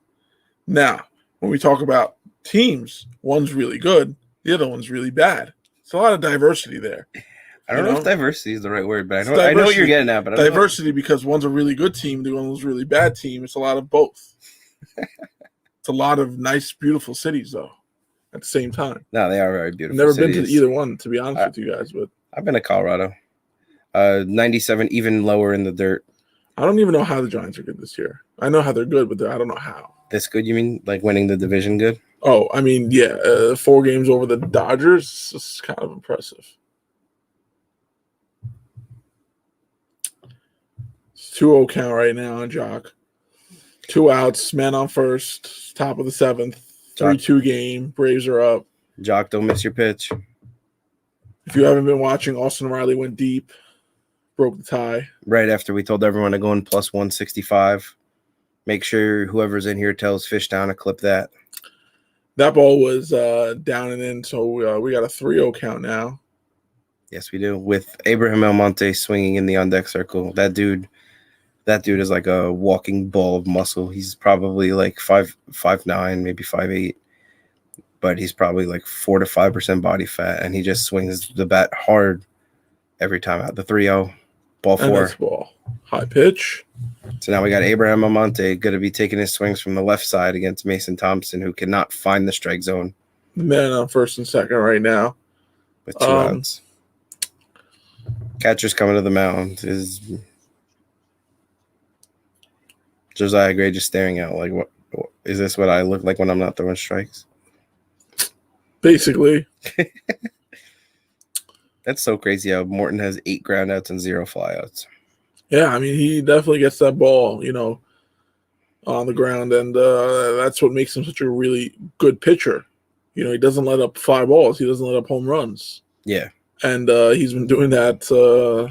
Speaker 2: Now, when we talk about teams, one's really good, the other one's really bad. It's a lot of diversity there.
Speaker 1: I don't know if diversity is the right word, but I know what you're getting at. But
Speaker 2: diversity because one's a really good team, the one's a really bad team. It's a lot of both. It's a lot of nice, beautiful cities, though, at the same time.
Speaker 1: No, they are very beautiful.
Speaker 2: I've never been to either one, to be honest with you guys. But
Speaker 1: I've been to Colorado. 97, even lower in the dirt.
Speaker 2: I don't even know how the Giants are good this year. I know how they're good, but I don't know how.
Speaker 1: This good, you mean? Like winning the division good?
Speaker 2: Oh, I mean, yeah. 4 games over the Dodgers is kind of impressive. It's 2-0 count right now on Jock. 2 outs, man on first, top of the 7th. 3-2 game. Braves are up.
Speaker 1: Jock, don't miss your pitch.
Speaker 2: If you haven't been watching, Austin Riley went deep, broke the tie.
Speaker 1: Right after we told everyone to go in plus 165. Make sure whoever's in here tells Fish Down to clip that.
Speaker 2: That ball was down and in, so we got a 3-0 count now.
Speaker 1: Yes, we do. With Abraham Almonte swinging in the on-deck circle. That dude is like a walking ball of muscle. He's probably like 5'9", maybe 5'8", but he's probably like 4 to 5% body fat, and he just swings the bat hard every time out. The 3-0, ball 4.
Speaker 2: Nice ball. High pitch.
Speaker 1: So now we got Abraham Almonte going to be taking his swings from the left side against Mason Thompson, who cannot find the strike zone.
Speaker 2: Man on first and second right now.
Speaker 1: With 2 outs. Catcher's coming to the mound. Is Josiah Gray just staring out like, what is this what I look like when I'm not throwing strikes?
Speaker 2: Basically.
Speaker 1: That's so crazy how Morton has 8 groundouts and 0 flyouts.
Speaker 2: Yeah, I mean, he definitely gets that ball, on the ground, and that's what makes him such a really good pitcher. He doesn't let up fly balls. He doesn't let up home runs.
Speaker 1: Yeah.
Speaker 2: And he's been doing that,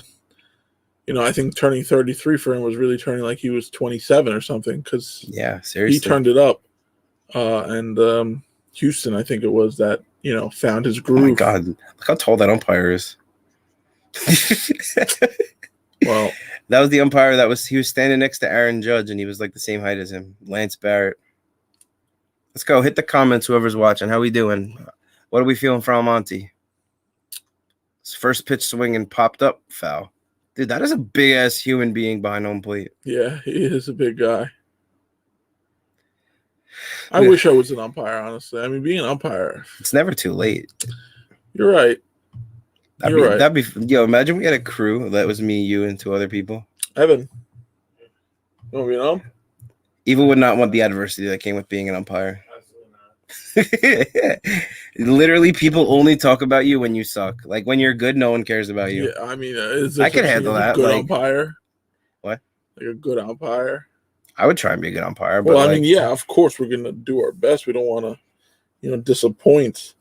Speaker 2: I think turning 33 for him was really turning like he was 27 or something because
Speaker 1: seriously.
Speaker 2: He turned it up. And Houston, I think it was that, found his groove.
Speaker 1: Oh, my God. Look how tall that umpire is.
Speaker 2: Well,
Speaker 1: that was the umpire he was standing next to Aaron Judge, and he was like the same height as him, Lance Barrett. Let's go. Hit the comments, whoever's watching. How we doing? What are we feeling for Almonte? His first pitch swing and popped up, foul. Dude, that is a big-ass human being behind home plate.
Speaker 2: Yeah, he is a big guy. I wish I was an umpire, honestly. I mean, being an umpire.
Speaker 1: It's never too late.
Speaker 2: You're right.
Speaker 1: That'd be imagine we had a crew that was me, you, and 2 other people.
Speaker 2: Evan, you want to be an ump?
Speaker 1: Evil would not want the adversity that came with being an umpire.
Speaker 3: Absolutely not.
Speaker 1: Literally, people only talk about you when you suck. Like when you're good, no one cares about you.
Speaker 2: Yeah, I mean,
Speaker 1: I could handle that.
Speaker 2: Good
Speaker 1: like,
Speaker 2: umpire.
Speaker 1: What?
Speaker 2: Like a good umpire.
Speaker 1: I would try and be a good umpire. But
Speaker 2: Well, I mean, yeah, of course we're gonna do our best. We don't want to, disappoint.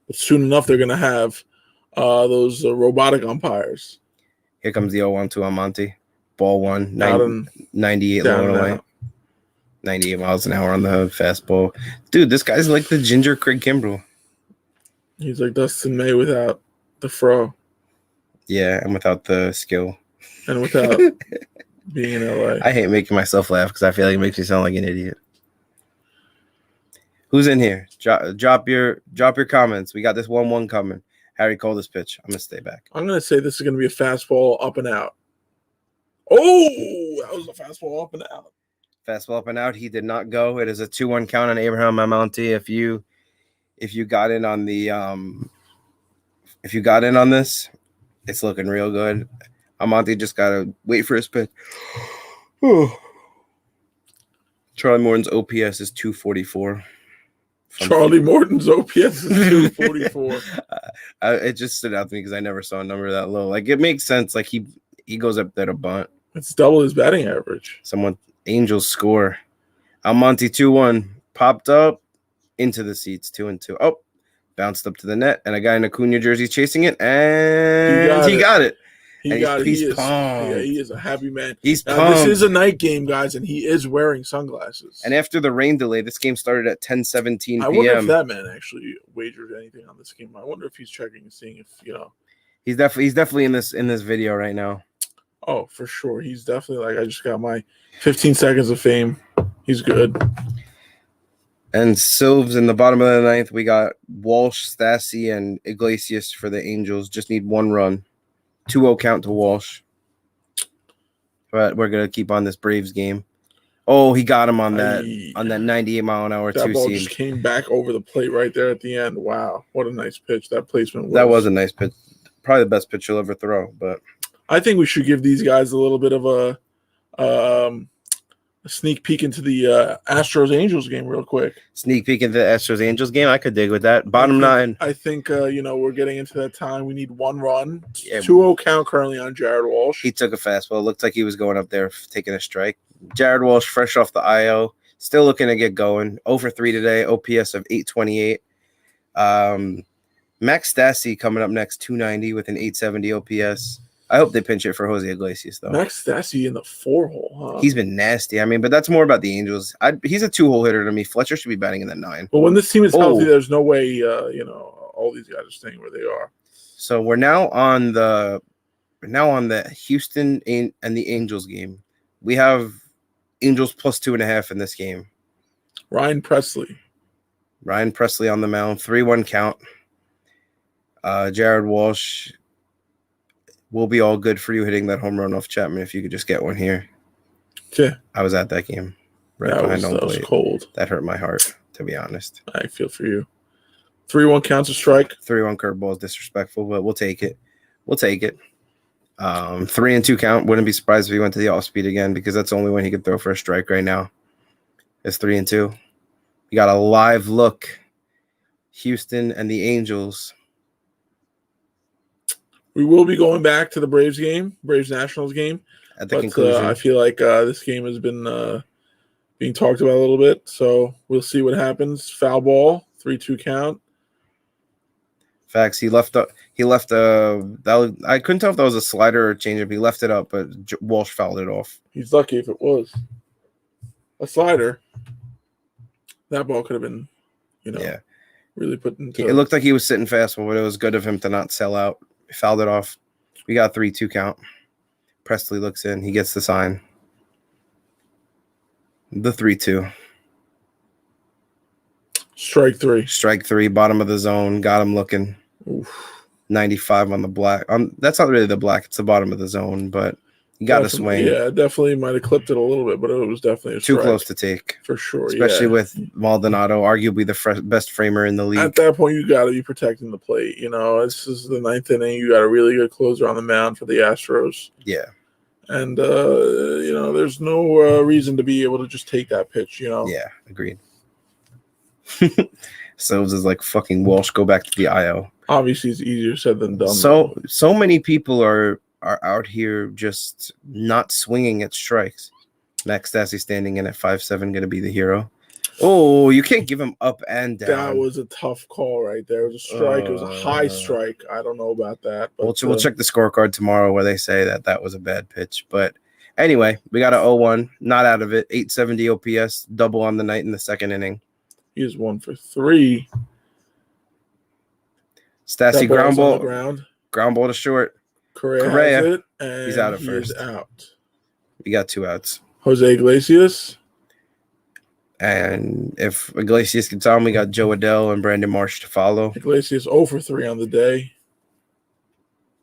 Speaker 2: But soon enough, they're gonna have those robotic umpires.
Speaker 1: Here comes the 0-1-2 on Monty. Ball 1, 98 low and away. 98 miles an hour on the fastball. Dude, this guy's like the ginger Craig Kimbrell.
Speaker 2: He's like Dustin May without the fro.
Speaker 1: Yeah, and without the skill.
Speaker 2: And without being in LA.
Speaker 1: I hate making myself laugh because I feel like it makes me sound like an idiot. Who's in here? Drop your comments. We got this 1-1 coming. Harry, call this pitch. I'm going to stay back.
Speaker 2: I'm going to say this is going to be a fastball up and out. Oh, that was a fastball up and out.
Speaker 1: Fastball up and out. He did not go. It is a 2-1 count on Abraham Almonte. If you got in on this, it's looking real good. Almonte just got to wait for his pitch. Charlie Morton's OPS is 244.
Speaker 2: Charlie Morton's OPS is 244.
Speaker 1: It just stood out to me because I never saw a number that low. Like, it makes sense. Like, he goes up there to bunt.
Speaker 2: It's double his batting average.
Speaker 1: Angels score. Almonte 2-1. Popped up into the seats. 2-2. Oh, bounced up to the net. And a guy in a Cunha jersey chasing it. And he got it.
Speaker 2: He is a happy man.
Speaker 1: He's
Speaker 2: now,
Speaker 1: pumped.
Speaker 2: This is a night game, guys, and he is wearing sunglasses.
Speaker 1: And after the rain delay, this game started at 10:17 p.m.
Speaker 2: I wonder if that man actually wagered anything on this game. I wonder if he's checking and seeing if
Speaker 1: He's definitely in this video right now.
Speaker 2: Oh, for sure. He's definitely like, I just got my 15 seconds of fame. He's good.
Speaker 1: And Silves in the bottom of the ninth. We got Walsh, Stassi, and Iglesias for the Angels. Just need 1 run. 2-0 count to Walsh. But we're gonna keep on this Braves game. Oh, he got him on that 98 mile an hour
Speaker 2: that
Speaker 1: 2
Speaker 2: ball
Speaker 1: seam.
Speaker 2: just came back over the plate right there at the end. Wow, what a nice pitch that placement was.
Speaker 1: That was a nice pitch. Probably the best pitch he'll ever throw. But
Speaker 2: I think we should give these guys a little bit of a sneak peek into the Astros Angels game real quick.
Speaker 1: Sneak peek into the Astros Angels game. I could dig with that. Bottom 9.
Speaker 2: I think we're getting into that time. We need 1 run. 2-0 count currently on Jared Walsh.
Speaker 1: He took a fastball. Looked like he was going up there taking a strike. Jared Walsh, fresh off the IO, still looking to get going. 0 for 3 today. OPS of 828. Max Stassi coming up next, 290 with an 870 OPS. I hope they pinch it for Jose Iglesias, though.
Speaker 2: Max Stassi in the 4-hole, huh?
Speaker 1: He's been nasty. I mean, but that's more about the Angels. He's a 2-hole hitter to me. Fletcher should be batting in the 9.
Speaker 2: But when this team is healthy, there's no way, all these guys are staying where they are.
Speaker 1: So we're now on the Houston and the Angels game. We have Angels plus 2.5 in this game.
Speaker 2: Ryan Presley
Speaker 1: on the mound, 3-1 count. Jared Walsh will be all good for you hitting that home run off Chapman if you could just get one here.
Speaker 2: Okay.
Speaker 1: I was at that game.
Speaker 2: That was cold.
Speaker 1: That hurt my heart, to be honest.
Speaker 2: I feel for you. 3-1 counts a strike.
Speaker 1: 3-1 curveball is disrespectful, but we'll take it. 3-2 count. Wouldn't be surprised if he went to the off speed again because that's the only one he could throw for a strike right now. It's 3-2. You got a live look. Houston and the Angels.
Speaker 2: We will be going back to the Braves Nationals game
Speaker 1: At the conclusion.
Speaker 2: I feel like this game has been being talked about a little bit, so we'll see what happens. Foul ball, 3-2 count.
Speaker 1: Facts. I couldn't tell if that was a slider or a changeup. He left it up, but Walsh fouled it off.
Speaker 2: He's lucky if it was a slider. That ball could have been, really put into.
Speaker 1: It looked like he was sitting fastball, but it was good of him to not sell out. He fouled it off. We got 3-2 count. Presley looks in. He gets the sign. The 3-2.
Speaker 2: Strike 3.
Speaker 1: Strike 3. Bottom of the zone. Got him looking.
Speaker 2: Oof.
Speaker 1: 95 on the black. That's not really the black. It's the bottom of the zone, but you got to swing.
Speaker 2: Yeah, definitely might have clipped it a little bit, but it was definitely a
Speaker 1: Too
Speaker 2: strike.
Speaker 1: close to take.
Speaker 2: For sure,
Speaker 1: especially with Maldonado, arguably the best framer in the league.
Speaker 2: At that point, you got to be protecting the plate. This is the 9th inning. You got a really good closer on the mound for the Astros.
Speaker 1: Yeah.
Speaker 2: And, there's no reason to be able to just take that pitch,
Speaker 1: Yeah, agreed. So it's like fucking Walsh, go back to the IL.
Speaker 2: Obviously, it's easier said than done.
Speaker 1: So many people are out here just not swinging at strikes. Max Stassi standing in at 5'7", going to be the hero. Oh, you can't give him up and down.
Speaker 2: That was a tough call right there. It was a strike. It was a high strike. I don't know about that. But
Speaker 1: we'll check the scorecard tomorrow where they say that was a bad pitch. But anyway, we got an 0-1. Not out of it. 870 OPS. Double on the night in the second inning.
Speaker 2: He is 1 for 3.
Speaker 1: Stassi ground ball.
Speaker 2: Ground
Speaker 1: ball to short.
Speaker 2: Correa has it, and
Speaker 1: he's out at first.
Speaker 2: Out.
Speaker 1: We got 2 outs.
Speaker 2: Jose Iglesias.
Speaker 1: And if Iglesias gets on, we got Joe Adele and Brandon Marsh to follow.
Speaker 2: Iglesias 0 for 3 on the day.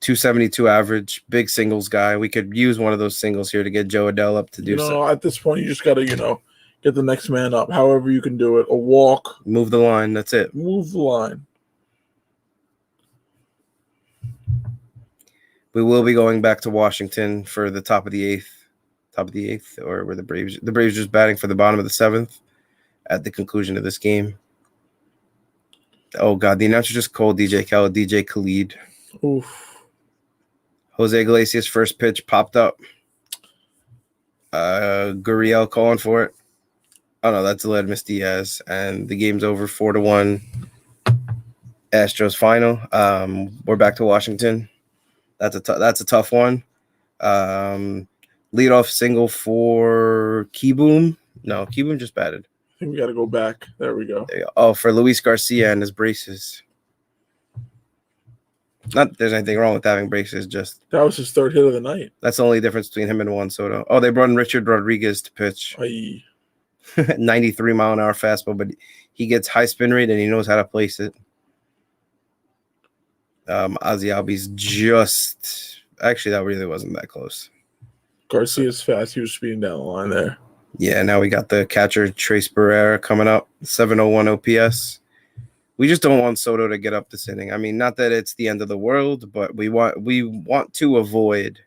Speaker 1: 272 average, big singles guy. We could use one of those singles here to get Joe Adele up to do so.
Speaker 2: At this point, you just got to, get the next man up. However you can do it. A walk.
Speaker 1: Move the line. That's it.
Speaker 2: Move the line.
Speaker 1: We will be going back to Washington for the top of the eighth, or were the Braves just batting for the bottom of the 7th at the conclusion of this game. Oh, God, the announcer just called DJ Khalid.
Speaker 2: Oof.
Speaker 1: Jose Iglesias' first pitch popped up. Gurriel calling for it. Oh, no, that's Aledmus Diaz. And the game's over 4-1. Astros final. We're back to Washington. That's a tough one. Leadoff single for Keyboom. No, Keyboom just batted.
Speaker 2: I think we got to go back. There we go.
Speaker 1: Oh, for Luis Garcia and his braces. Not that there's anything wrong with having braces, just
Speaker 2: that was his 3rd hit of the night.
Speaker 1: That's the only difference between him and Juan Soto. Oh, they brought in Richard Rodriguez to pitch. 93 mile an hour fastball, but he gets high spin rate and he knows how to place it. Ozzy Albies actually, that really wasn't that close.
Speaker 2: Garcia's fast. He was speeding down the line there.
Speaker 1: Yeah, now we got the catcher Trace Barrera coming up, 701 OPS. We just don't want Soto to get up this inning. I mean, not that it's the end of the world, but we want to avoid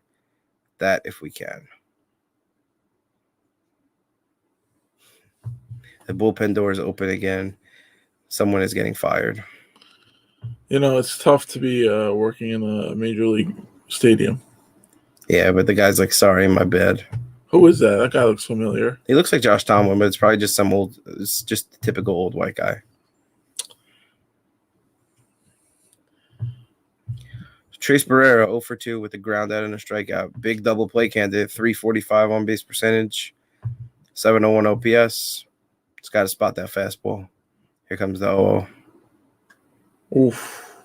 Speaker 1: that if we can. The bullpen door is open again. Someone is getting fired.
Speaker 2: It's tough to be working in a major league stadium.
Speaker 1: Yeah, but the guy's like, sorry, my bad.
Speaker 2: Who is that? That guy looks familiar.
Speaker 1: He looks like Josh Tomlin, but it's probably just it's just a typical old white guy. Trace Barrera, 0 for 2 with a ground out and a strikeout. Big double play candidate, 345 on base percentage, 701 OPS. Just got to spot that fastball. Here comes the 0-0.
Speaker 2: Oof.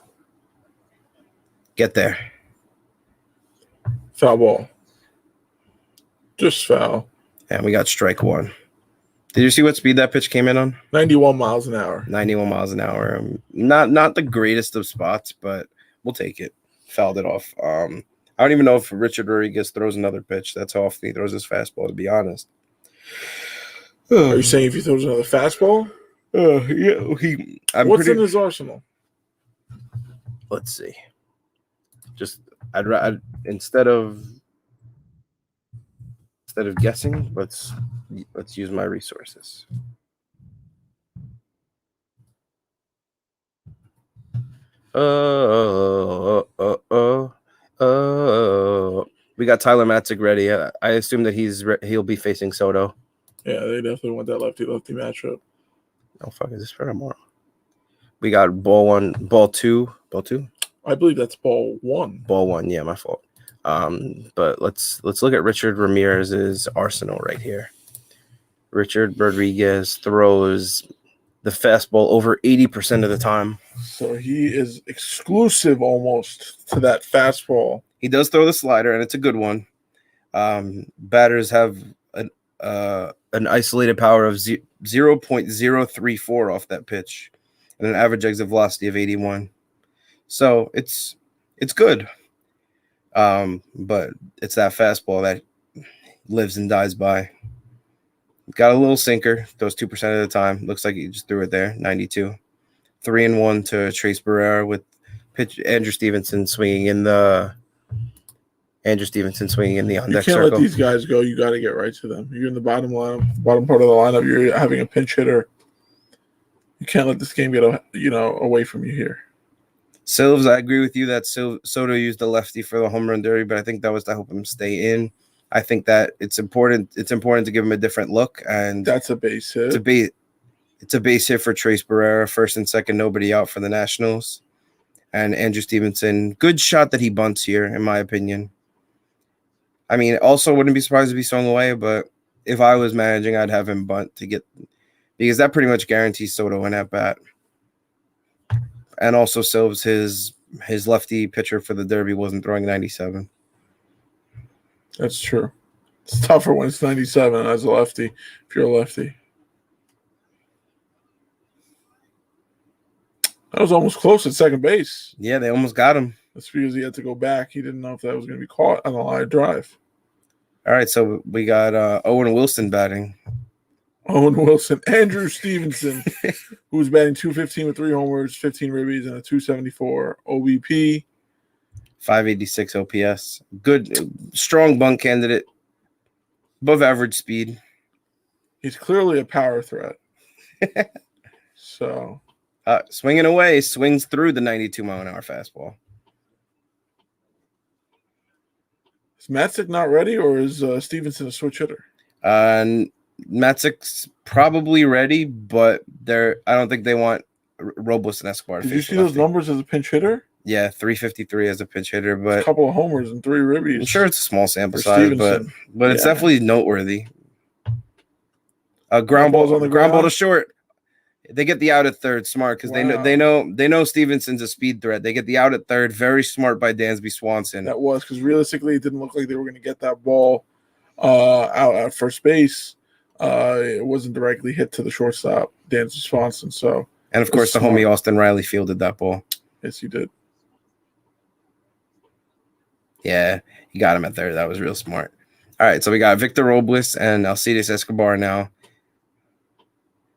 Speaker 1: Get there.
Speaker 2: Foul ball. Just foul.
Speaker 1: And we got strike 1. Did you see what speed that pitch came in on?
Speaker 2: 91 miles an hour.
Speaker 1: 91 miles an hour. Not the greatest of spots, but we'll take it. Fouled it off. I don't even know if Richard Rodriguez throws another pitch. That's how often he throws his fastball, to be honest.
Speaker 2: Are you saying if he throws another fastball?
Speaker 1: Yeah.
Speaker 2: What's in his arsenal?
Speaker 1: Let's see. I'd instead of guessing, let's use my resources. We got Tyler Matzek ready. I assume that he'll be facing Soto.
Speaker 2: Yeah, they definitely want that lefty-lefty matchup.
Speaker 1: Oh, fuck, is this for tomorrow? We got ball 1, ball 2. Ball 2?
Speaker 2: I believe that's ball 1.
Speaker 1: Ball 1, yeah, my fault. But let's look at Richard Ramirez's arsenal right here. Richard Rodriguez throws the fastball over 80% of the time.
Speaker 2: So he is exclusive almost to that fastball.
Speaker 1: He does throw the slider, and it's a good one. Batters have an isolated power of 0.034 off that pitch and an average exit velocity of 81. So it's It's good. But it's that fastball that lives and dies by. Got a little sinker, those 2% of the time. Looks like he just threw it there, 92. 3-1 to Trace Barrera with Andrew Stevenson swinging in the on
Speaker 2: You
Speaker 1: deck
Speaker 2: can't
Speaker 1: circle.
Speaker 2: let these guys go. You got to get right to them. You're in the bottom part of the lineup. You're having a pinch hitter. You can't let this game get away from you here.
Speaker 1: Silves, I agree with you that Soto used the lefty for the home run derby, but I think that was to help him stay in. I think that it's important. It's important to give him a different look, and
Speaker 2: that's a base hit.
Speaker 1: It's a base hit for Trace Barrera, first and second, nobody out for the Nationals, and Andrew Stevenson. Good shot that he bunts here, in my opinion. I mean, also wouldn't be surprised if he swung away, but if I was managing, I'd have him bunt because that pretty much guarantees Soto an at bat. And also Silves, his lefty pitcher for the Derby wasn't throwing 97.
Speaker 2: That's true. It's tougher when it's 97 as a lefty, if you're a lefty. That was almost close at second base.
Speaker 1: Yeah, they almost got him.
Speaker 2: That's because he had to go back. He didn't know if that was going to be caught on a line drive.
Speaker 1: All right, so we got Owen Wilson batting.
Speaker 2: Owen Wilson, Andrew Stevenson, who's batting .215 with 3 homers, 15 ribbies, and a .274 OBP.
Speaker 1: 586 OPS. Good, strong bunt candidate. Above average speed.
Speaker 2: He's clearly a power threat. So.
Speaker 1: Swinging away, swings through the 92-mile-an-hour fastball.
Speaker 2: Is Matzik not ready, or is Stevenson a switch hitter?
Speaker 1: Matzik's probably ready, but I don't think they want Robles and Escobar.
Speaker 2: Did you see those numbers as a pinch hitter?
Speaker 1: Yeah, 353 as a pinch hitter, but
Speaker 2: a couple of homers and 3 ribbies.
Speaker 1: I'm sure it's a small sample size, but it's definitely noteworthy. Ground ball to short. They get the out at third, smart, because they know Stevenson's a speed threat. They get the out at third, very smart by Dansby Swanson.
Speaker 2: That was because realistically, it didn't look like they were going to get that ball out at first base. It wasn't directly hit to the shortstop, Dansby Swanson. So,
Speaker 1: and of course, the homie Austin Riley fielded that ball.
Speaker 2: Yes, he did.
Speaker 1: Yeah, he got him at third. That was real smart. All right, so we got Victor Robles and Alcides Escobar now,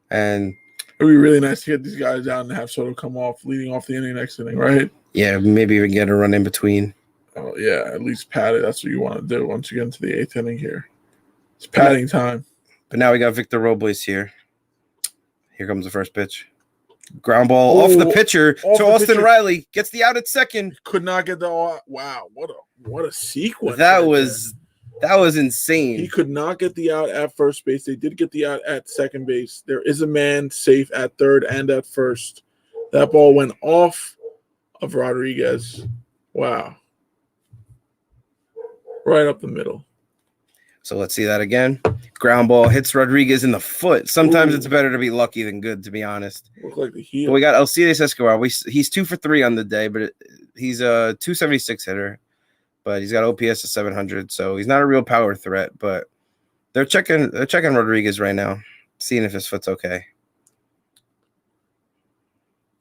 Speaker 1: and
Speaker 2: it would be really nice to get these guys out and have Soto come off, leading off the inning next inning, right?
Speaker 1: Yeah, maybe even get a run in between.
Speaker 2: Oh, yeah, at least pad it. That's what you want to do once you get into the 8th inning here. It's padding time.
Speaker 1: But now we got Victor Robles here. Here comes the first pitch. Ground ball off the pitcher to Austin Riley. Gets the out at second.
Speaker 2: Could not get the – wow, what a sequence.
Speaker 1: That was insane.
Speaker 2: He could not get the out at first base. They did get the out at second base. There is a man safe at third and at first. That ball went off of Rodriguez. Wow. Right up the middle.
Speaker 1: So let's see that again. Ground ball hits Rodriguez in the foot. Sometimes it's better to be lucky than good, to be honest.
Speaker 2: Look like the heel.
Speaker 1: But we got Alcides Escobar. He's 2 for 3 on the day, but he's a 276 hitter. But he's got OPS of 700, so he's not a real power threat. But they're checking Rodriguez right now, seeing if his foot's okay.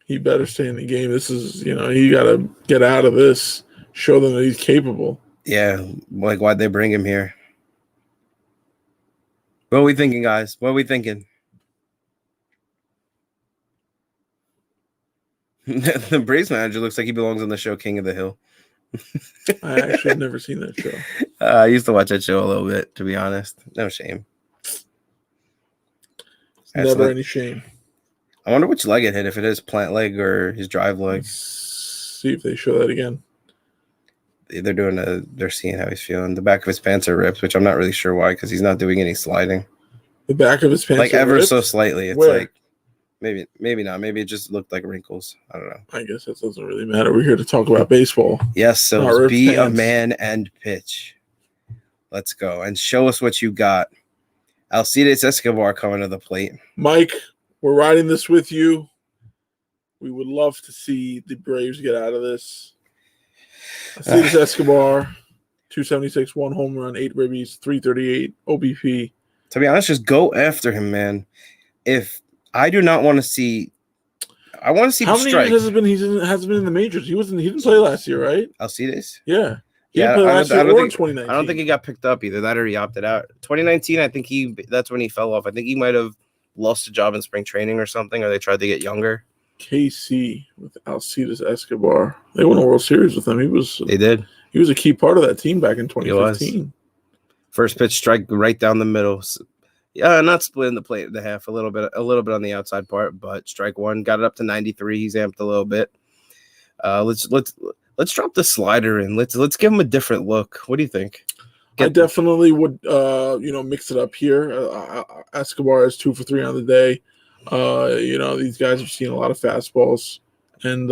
Speaker 2: He better stay in the game. This is, he got to get out of this. Show them that he's capable.
Speaker 1: Yeah, like why'd they bring him here? What are we thinking, guys? What are we thinking? The Braves manager looks like he belongs on the show King of the Hill.
Speaker 2: I actually have never seen that show.
Speaker 1: I used to watch that show a little bit, to be honest. No shame.
Speaker 2: Never any shame.
Speaker 1: I wonder which leg it hit, if it is plant leg or his drive leg.
Speaker 2: Let's see if they show that again.
Speaker 1: They're seeing how he's feeling. The back of his pants are ripped, which I'm not really sure why, because he's not doing any sliding.
Speaker 2: The back of his pants
Speaker 1: like
Speaker 2: are
Speaker 1: ever
Speaker 2: ripped?
Speaker 1: So slightly. It's
Speaker 2: Where?
Speaker 1: like maybe not. Maybe it just looked like wrinkles. I don't know.
Speaker 2: I guess that doesn't really matter. We're here to talk about baseball.
Speaker 1: Yes, so be a man and pitch. Let's go and show us what you got. Alcides Escobar coming to the plate.
Speaker 2: Mike, we're riding this with you. We would love to see the Braves get out of this. Alcides Escobar, 276, 1 home run, 8 ribbies, 338 OBP.
Speaker 1: To be honest, just go after him, man. If I do not want to see I want to see
Speaker 2: How
Speaker 1: the
Speaker 2: many
Speaker 1: strike.
Speaker 2: years has it been? He hasn't been in the majors. He didn't play last year, right?
Speaker 1: Alcides?
Speaker 2: Yeah. He
Speaker 1: Yeah,
Speaker 2: didn't play last year or in
Speaker 1: think
Speaker 2: 2019.
Speaker 1: I don't think he got picked up either. That or he opted out. 2019, I think that's when he fell off. I think he might have lost a job in spring training or something, or they tried to get younger.
Speaker 2: KC with Alcides Escobar. They won a World Series with him.
Speaker 1: They did.
Speaker 2: He was a key part of that team back in 2015.
Speaker 1: First pitch strike right down the middle. Yeah, not splitting the plate in the half, a little bit on the outside part, but strike one, got it up to 93. He's amped a little bit. Let's drop the slider in. Let's give him a different look. What do you think?
Speaker 2: I definitely would mix it up here. Escobar is 2 for 3 on the day. These guys have seen a lot of fastballs, and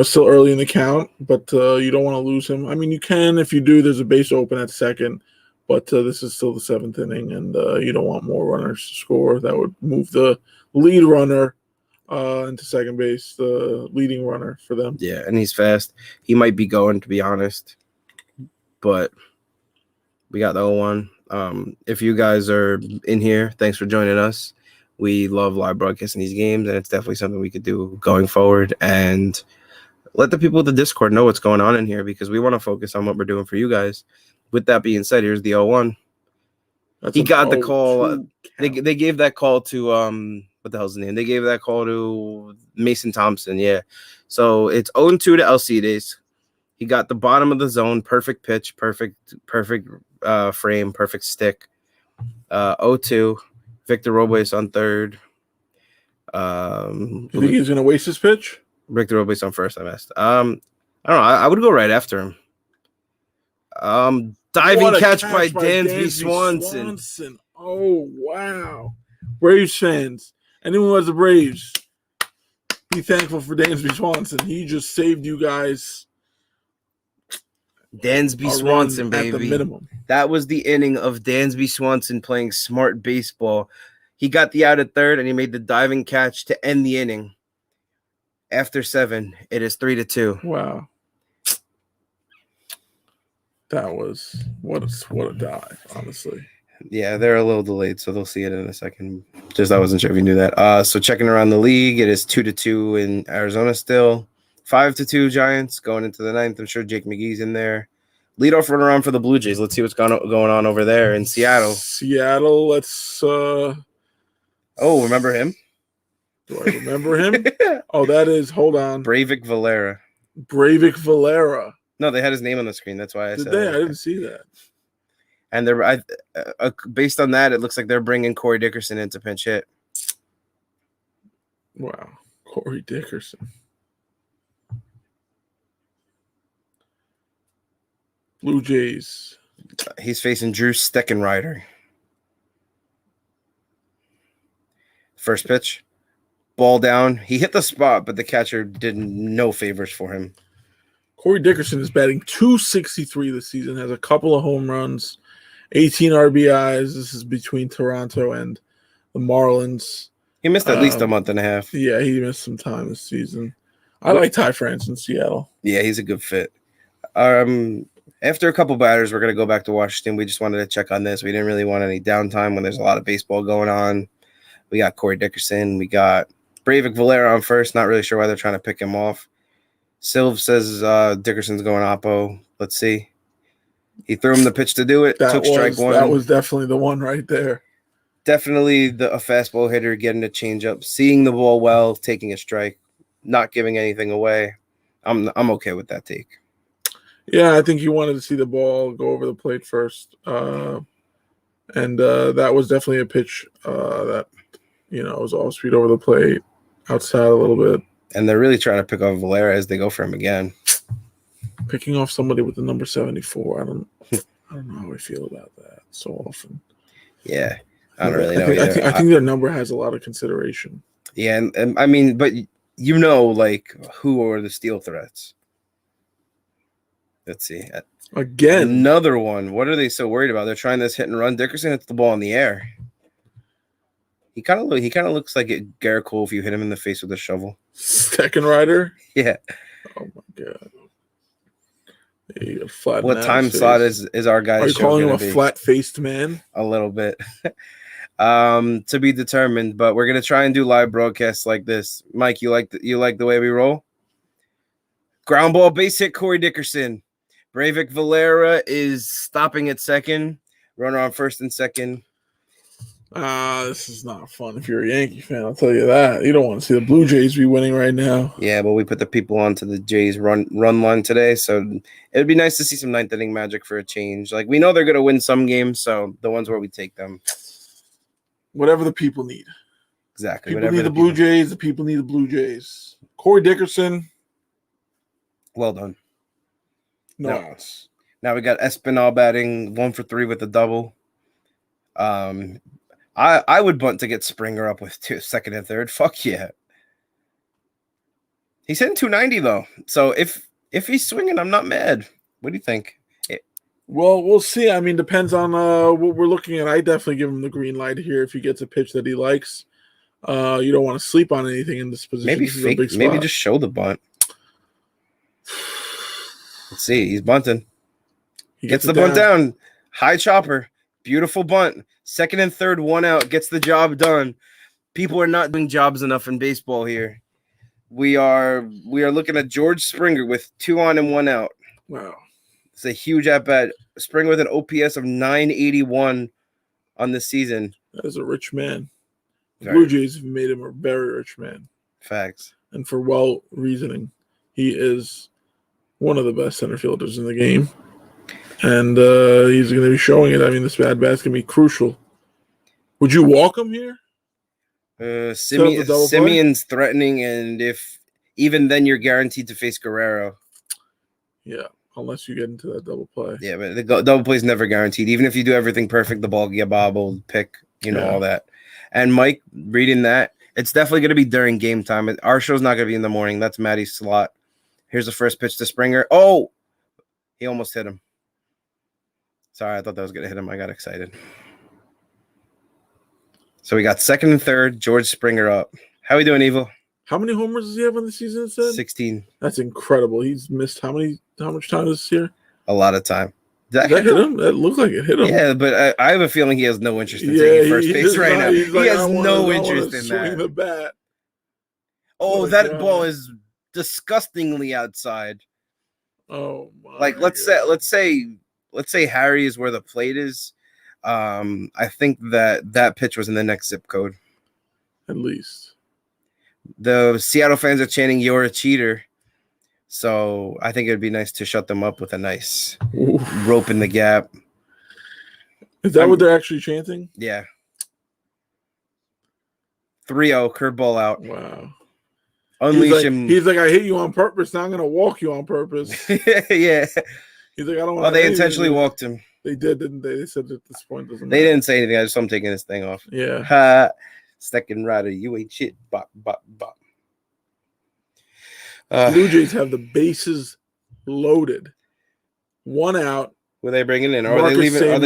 Speaker 2: still early in the count, but you don't want to lose him. I mean, you can. If you do, there's a base open at second, but this is still the 7th inning, and you don't want more runners to score. That would move the lead runner into second base, the leading runner for them.
Speaker 1: Yeah, and he's fast. He might be going, to be honest, but we got the 0-1. If you guys are in here, thanks for joining us. We love live broadcasting these games, and it's definitely something we could do going forward. And let the people with the Discord know what's going on in here, because we want to focus on what we're doing for you guys. With that being said, here's the 0-1. He got the call. They gave that call to what the hell's the name? They gave that call to Mason Thompson. Yeah. So it's 0-2 to Alcides. He got the bottom of the zone, perfect pitch, perfect frame, perfect stick. 0-2. Victor Robles on third.
Speaker 2: You think he's gonna waste his pitch?
Speaker 1: Victor Robles on first. I missed. I don't know. I would go right after him. Diving catch by Dansby Swanson.
Speaker 2: Oh wow! Braves fans, anyone who has the Braves, be thankful for Dansby Swanson. He just saved you guys.
Speaker 1: Dansby Swanson, baby.
Speaker 2: At the minimum.
Speaker 1: That was the inning of Dansby Swanson playing smart baseball. He got the out at third, and he made the diving catch to end the inning. After 7, it is 3-2.
Speaker 2: Wow. That was what a dive, honestly.
Speaker 1: Yeah, they're a little delayed, so they'll see it in a second. Just I wasn't sure if you knew that. So checking around the league, it is 2-2 in Arizona still. 5-2 Giants going into the 9th. I'm sure Jake McGee's in there. Leadoff runner on for the Blue Jays. Let's see what's going on over there in Seattle.
Speaker 2: Seattle, let's
Speaker 1: remember him?
Speaker 2: Do I remember him? Oh, that is, hold on.
Speaker 1: Breivik Valera. No, they had his name on the screen. That's why I said
Speaker 2: that. I didn't see that.
Speaker 1: And they're based on that, it looks like they're bringing Corey Dickerson in to pinch hit.
Speaker 2: Wow, Corey Dickerson. Blue Jays.
Speaker 1: He's facing Drew Steckenrider. First pitch, ball down. He hit the spot, but the catcher did no favors for him.
Speaker 2: Corey Dickerson is batting .263 this season, has a couple of home runs, 18 RBIs. This is between Toronto and the Marlins.
Speaker 1: He missed at least a month and a half.
Speaker 2: Yeah, he missed some time this season. I like Ty France in Seattle.
Speaker 1: Yeah, he's a good fit. After a couple batters, we're going to go back to Washington. We just wanted to check on this. We didn't really want any downtime when there's a lot of baseball going on. We got Corey Dickerson. We got Breivik Valera on first. Not really sure why they're trying to pick him off. Silv says Dickerson's going oppo. Let's see. He threw him the pitch to do it. Took strike one.
Speaker 2: That was definitely the one right there.
Speaker 1: Definitely a fastball hitter getting a changeup, seeing the ball well, taking a strike, not giving anything away. I'm okay with that take.
Speaker 2: Yeah, I think he wanted to see the ball go over the plate first. And that was definitely a pitch that, was all speed over the plate, outside a little bit.
Speaker 1: And they're really trying to pick off Valera as they go for him again.
Speaker 2: Picking off somebody with the number 74. I don't know how I feel about that so often.
Speaker 1: Yeah, I don't really know either.
Speaker 2: I think their number has a lot of consideration.
Speaker 1: Yeah, and I mean, but who are the steal threats? Let's see.
Speaker 2: Again,
Speaker 1: another one. What are they so worried about? They're trying this hit and run. Dickerson hits the ball in the air. He kind of looks like Garrett Cole if you hit him in the face with a shovel.
Speaker 2: Steckenrider?
Speaker 1: Yeah.
Speaker 2: Oh my god.
Speaker 1: What time slot is our guy?
Speaker 2: Are you calling him a flat-faced man?
Speaker 1: A little bit. To be determined, but we're gonna try and do live broadcasts like this. Mike, you like the way we roll? Ground ball base hit, Corey Dickerson. Breivik Valera is stopping at second. Runner on first and second.
Speaker 2: This is not fun if you're a Yankee fan, I'll tell you that. You don't want to see the Blue Jays be winning right now.
Speaker 1: Yeah, but we put the people onto the Jays run line today, so it would be nice to see some ninth inning magic for a change. Like, we know they're going to win some games, so the ones where we take them.
Speaker 2: Whatever the people need.
Speaker 1: Exactly.
Speaker 2: People need the Blue Jays. The people need the Blue Jays. Corey Dickerson.
Speaker 1: Well done.
Speaker 2: No
Speaker 1: No.
Speaker 2: outs.
Speaker 1: Now we got Espinal batting 1 for 3 with a double. I would bunt to get Springer up with second and third. Fuck yeah. He's hitting 290 though. So if he's swinging, I'm not mad. What do you think?
Speaker 2: Well, we'll see. I mean, depends on what we're looking at. I definitely give him the green light here if he gets a pitch that he likes. You don't want to sleep on anything in this position.
Speaker 1: Maybe
Speaker 2: this is a big spot.
Speaker 1: maybe just show the bunt. Let's see. He's bunting. He gets the bunt down. High chopper. Beautiful bunt. Second and third, 1 out. Gets the job done. People are not doing jobs enough in baseball here. We are looking at George Springer with 2 on and 1 out.
Speaker 2: Wow.
Speaker 1: It's a huge at bat. Springer with an OPS of 981 on the season.
Speaker 2: That is a rich man. The
Speaker 1: Very.
Speaker 2: Blue Jays have made him a very rich man.
Speaker 1: Facts.
Speaker 2: And for well reasoning. He is one of the best center fielders in the game. And he's going to be showing it. I mean, this bad bat's going to be crucial. Would you walk him here?
Speaker 1: Simeon's threatening, and if even then you're guaranteed to face Guerrero.
Speaker 2: Yeah, unless you get into that double play.
Speaker 1: Yeah, but the double play is never guaranteed. Even if you do everything perfect, the ball get bobbled, pick, all that. And Mike, reading that, it's definitely going to be during game time. Our show's not going to be in the morning. That's Maddie's slot. Here's the first pitch to Springer. Oh, he almost hit him. Sorry, I thought that was going to hit him. I got excited. So we got second and third, George Springer up. How we doing, Evil?
Speaker 2: How many homers does he have on the season? It said?
Speaker 1: 16.
Speaker 2: That's incredible. He's missed how much time this year?
Speaker 1: A lot of time.
Speaker 2: Did that hit him? That looked like it hit him.
Speaker 1: Yeah, but I have a feeling he has no interest in taking first base right now. He has no interest in that.
Speaker 2: The bat.
Speaker 1: Oh, that ball is disgustingly outside.
Speaker 2: Oh my!
Speaker 1: Like let's say Harry is where the plate is. I think that pitch was in the next zip code.
Speaker 2: At least.
Speaker 1: The Seattle fans are chanting, "You're a cheater." So I think it would be nice to shut them up with a nice rope in the gap.
Speaker 2: Is that what they're actually chanting?
Speaker 1: Yeah. 3-0, curveball out.
Speaker 2: Wow.
Speaker 1: Unleash him.
Speaker 2: He's like, I hit you on purpose. Now I'm going to walk you on purpose.
Speaker 1: Yeah.
Speaker 2: He's like, I don't want to.
Speaker 1: Oh, they intentionally walked him.
Speaker 2: They did, didn't they? They said at this point doesn't
Speaker 1: They
Speaker 2: matter.
Speaker 1: didn't say anything. I just saw him taking his thing off.
Speaker 2: Yeah.
Speaker 1: Ha. Second rider, you ain't shit. Bop, bop, bop.
Speaker 2: Blue Jays have the bases loaded. 1 out.
Speaker 1: Were they bringing in? Are they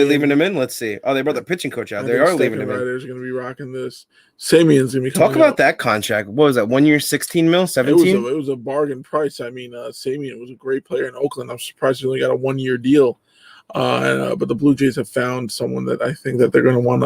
Speaker 1: leaving him in? Let's see. Oh, they brought the pitching coach out. They are leaving him in.
Speaker 2: Riders going to be rocking this. Samian's going to be coming
Speaker 1: Talk about
Speaker 2: out.
Speaker 1: that contract. What was that? 1 year, 16 mil, 17?
Speaker 2: It was a bargain price. I mean, Samian was a great player in Oakland. I'm surprised he only got a 1-year deal. But the Blue Jays have found someone that I think that they're going to want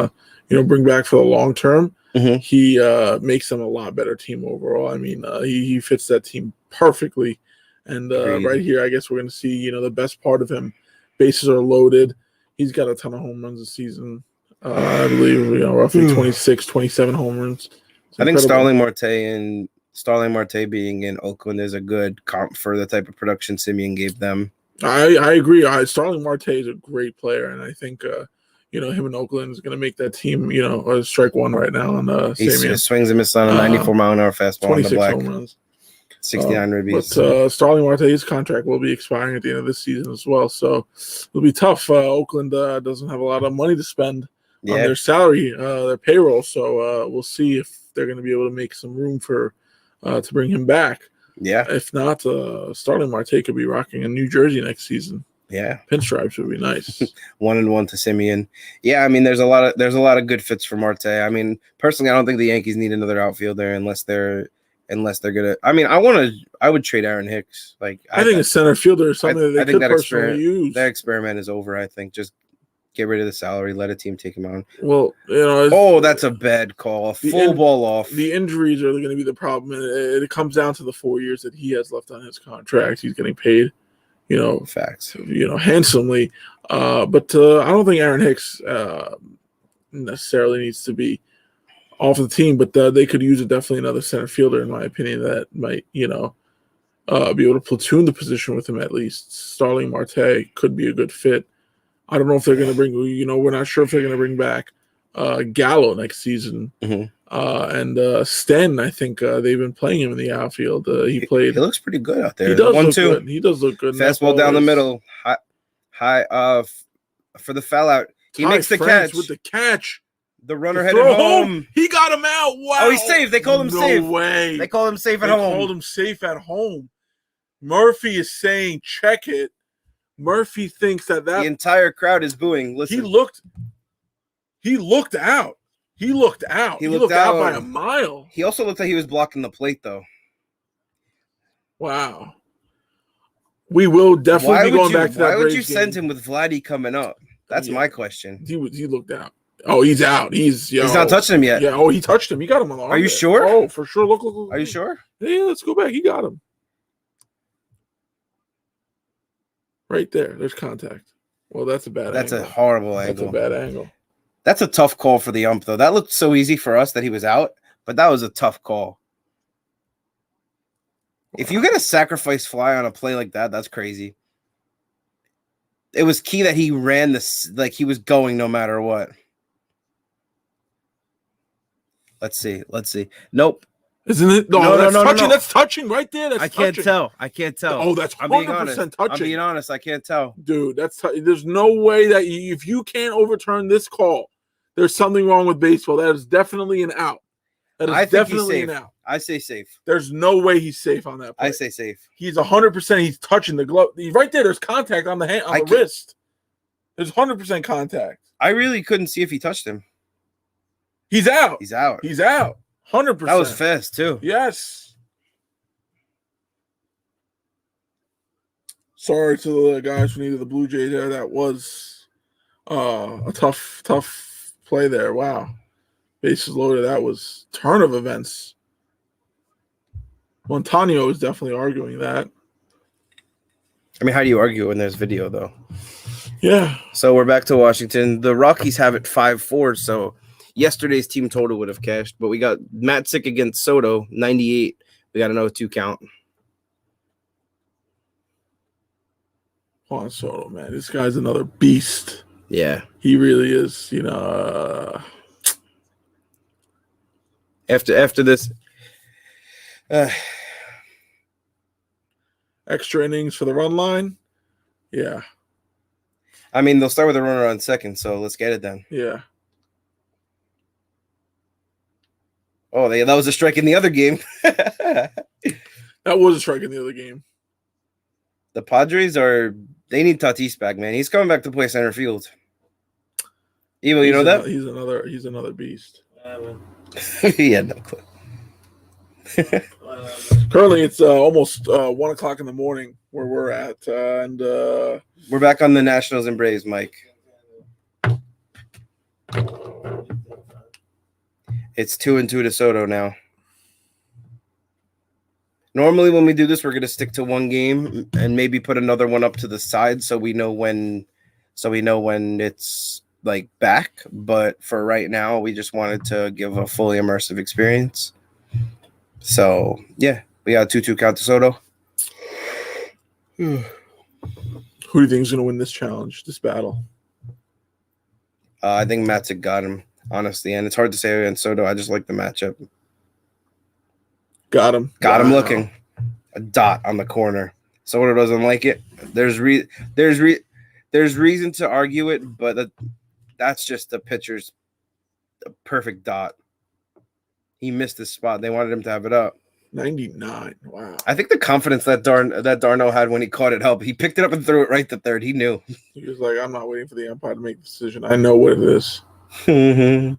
Speaker 2: to, bring back for the long term.
Speaker 1: Mm-hmm.
Speaker 2: He makes them a lot better team overall. I mean, he fits that team perfectly. And right here, I guess we're going to see, the best part of him. Bases are loaded. He's got a ton of home runs this season. I believe, roughly 26, 27 home runs.
Speaker 1: I think Starling Marte being in Oakland is a good comp for the type of production Simeon gave them.
Speaker 2: I agree. Starling Marte is a great player, and I think him in Oakland is going to make that team, a strike one right now on
Speaker 1: He
Speaker 2: Samian.
Speaker 1: swings and misses on a 94-mile-an-hour fastball on the
Speaker 2: 26
Speaker 1: black.
Speaker 2: home runs.
Speaker 1: 69 ribbies.
Speaker 2: But Starling Marte's contract will be expiring at the end of this season as well, so it'll be tough. Oakland doesn't have a lot of money to spend on their salary, their payroll, so we'll see if they're going to be able to make some room to bring him back.
Speaker 1: Yeah.
Speaker 2: If not, Starling Marte could be rocking in New Jersey next season.
Speaker 1: Yeah.
Speaker 2: Pinstripes would be nice.
Speaker 1: 1-1 to Simeon. Yeah, I mean, there's a lot of good fits for Marte. I mean, personally, I don't think the Yankees need another outfielder unless they're gonna. I mean, I would trade Aaron Hicks. Like,
Speaker 2: I think a center fielder is something that they could personally use.
Speaker 1: That experiment is over. I think just Get rid of the salary. Let a team take him on.
Speaker 2: Well,
Speaker 1: That's a bad call. Ball off.
Speaker 2: The injuries are going to be the problem. It comes down to the 4 years that he has left on his contract. He's getting paid,
Speaker 1: Facts.
Speaker 2: Handsomely. But I don't think Aaron Hicks necessarily needs to be off the team. But they could use definitely another center fielder, in my opinion, that might, be able to platoon the position with him at least. Starling Marte could be a good fit. I don't know if they're going to bring, we're not sure if they're going to bring back Gallo next season.
Speaker 1: Mm-hmm.
Speaker 2: And Stanton, I think they've been playing him in the outfield. He played.
Speaker 1: He looks pretty good out there.
Speaker 2: He does look good. He does look good.
Speaker 1: Fastball down the middle. High for the foul out. He makes the catch.
Speaker 2: With the catch.
Speaker 1: The runner headed home.
Speaker 2: He got him out. Wow.
Speaker 1: Oh, he's safe. They called him safe.
Speaker 2: No way.
Speaker 1: They called him safe at home.
Speaker 2: They called him safe at home. Murphy is saying, check it. Murphy thinks that
Speaker 1: the entire crowd is booing. Listen,
Speaker 2: he looked out. He looked out. He looked out by a mile.
Speaker 1: He also looked like he was blocking the plate, though.
Speaker 2: Wow. We will definitely be going back to that.
Speaker 1: Why would you send him with Vladdy coming up? That's my question.
Speaker 2: He looked out. Oh, he's out. He's
Speaker 1: not touching him yet.
Speaker 2: Yeah. Oh, he touched him. He got him on the arm.
Speaker 1: Are you sure?
Speaker 2: Oh, for sure. Look.
Speaker 1: Are you sure?
Speaker 2: Yeah. Let's go back. He got him. Right there. There's contact. Well, that's a bad angle.
Speaker 1: That's a horrible angle.
Speaker 2: That's a bad angle.
Speaker 1: That's a tough call for the ump, though. That looked so easy for us that he was out, but that was a tough call. Wow. If you get a sacrifice fly on a play like that, that's crazy. It was key that he ran this like he was going no matter what. Let's see. Nope.
Speaker 2: Isn't it? No, that's touching. No. That's touching right there.
Speaker 1: I can't tell. Oh,
Speaker 2: that's 100% touching.
Speaker 1: I'm being honest. I can't tell.
Speaker 2: Dude, there's no way that if you can't overturn this call, there's something wrong with baseball. That is definitely an out. That is definitely an out.
Speaker 1: I say safe.
Speaker 2: There's no way he's safe on that play.
Speaker 1: I say safe.
Speaker 2: He's 100%. He's touching the glove. Right there, there's contact on the hand, on the wrist. There's 100% contact.
Speaker 1: I really couldn't see if he touched him.
Speaker 2: He's out. 100%.
Speaker 1: That was fast, too.
Speaker 2: Yes. Sorry to the guys who needed the Blue Jays there. That was a tough play there. Wow. Bases loaded. That was turn of events. Montaño is definitely arguing that.
Speaker 1: I mean, how do you argue when there's video, though?
Speaker 2: Yeah.
Speaker 1: So we're back to Washington. The Rockies have it 5-4, so yesterday's team total would have cashed, but we got Matt Sick against Soto, 98. We got another 2 count.
Speaker 2: Juan Soto, man. This guy's another beast.
Speaker 1: Yeah.
Speaker 2: He really is,
Speaker 1: After this
Speaker 2: extra innings for the run line. Yeah.
Speaker 1: I mean, they'll start with a runner on second, so let's get it then.
Speaker 2: Yeah.
Speaker 1: Oh, that was a strike in the other game.
Speaker 2: That was a strike in the other game.
Speaker 1: The Padres they need Tatis back, man. He's coming back to play center field. Evo, you know that?
Speaker 2: He's another beast.
Speaker 1: He had no clue.
Speaker 2: Currently, it's almost 1 o'clock in the morning where we're at, and
Speaker 1: we're back on the Nationals and Braves, Mike. It's 2-2 to Soto now. Normally, when we do this, we're going to stick to one game and maybe put another one up to the side so we know when it's like back. But for right now, we just wanted to give a fully immersive experience. So yeah, we got a 2-2 count to Soto.
Speaker 2: Who do you think is going to win this challenge, this battle?
Speaker 1: I think Matsick got him, honestly, and it's hard to say against Soto. I just like the matchup.
Speaker 2: Got him
Speaker 1: looking. A dot on the corner. Soto doesn't like it. There's reason to argue it, but that's just the pitcher's perfect dot. He missed his spot. They wanted him to have it up.
Speaker 2: 99. Wow.
Speaker 1: I think the confidence that Darno had when he caught it helped. He picked it up and threw it right to third. He knew.
Speaker 2: He was like, I'm not waiting for the umpire to make the decision. I know what it is.
Speaker 1: Mm-hmm.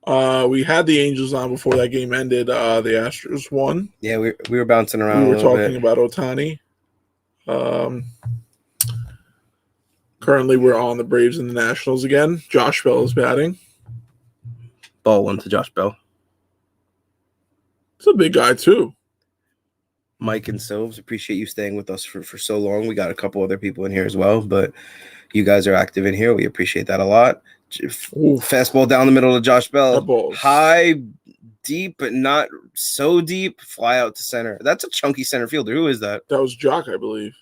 Speaker 2: We had the Angels on before that game ended. The Astros won.
Speaker 1: Yeah, we were bouncing around.
Speaker 2: We were
Speaker 1: a little
Speaker 2: talking
Speaker 1: bit.
Speaker 2: about Ohtani. Currently, we're on the Braves and the Nationals again. Josh Bell is batting.
Speaker 1: Ball one to Josh Bell.
Speaker 2: He's a big guy too.
Speaker 1: Mike and Silves, appreciate you staying with us for so long. We got a couple other people in here as well, but you guys are active in here. We appreciate that a lot. Fastball down the middle of Josh Bell.
Speaker 2: That ball's
Speaker 1: high, deep, but not so deep. Fly out to center. That's a chunky center fielder. Who is that?
Speaker 2: That was Jock, I believe.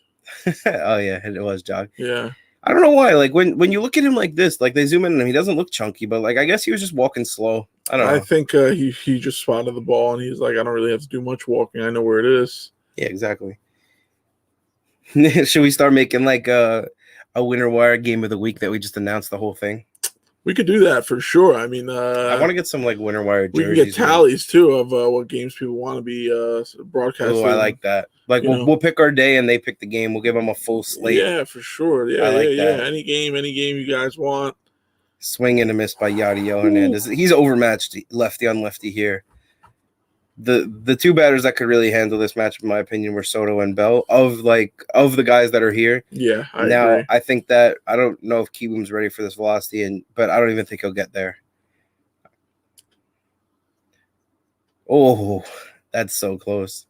Speaker 1: Oh, yeah, it was Jock.
Speaker 2: Yeah.
Speaker 1: I don't know why. Like, when you look at him like this, like they zoom in on him, he doesn't look chunky, but like I guess he was just walking slow. I don't know.
Speaker 2: I think he just spotted the ball and he's like, I don't really have to do much walking. I know where it is.
Speaker 1: Yeah, exactly. Should we start making like a winter wire game of the week that we just announced the whole thing?
Speaker 2: We could do that for sure. I mean,
Speaker 1: I want to get some like winter wire jerseys.
Speaker 2: We can get tallies too of what games people want to be broadcasting.
Speaker 1: Oh, I like that. Like we'll pick our day and they pick the game. We'll give them a full slate.
Speaker 2: Yeah, for sure. Yeah,
Speaker 1: that.
Speaker 2: Any game you guys want.
Speaker 1: Swing and a miss by Yadiel Hernandez. He's overmatched lefty on lefty here. The two batters that could really handle this match, in my opinion, were Soto and Bell. Of the guys that are here.
Speaker 2: Yeah, I agree.
Speaker 1: I think that I don't know if Kieboom's ready for this velocity, but I don't even think he'll get there. Oh, that's so close.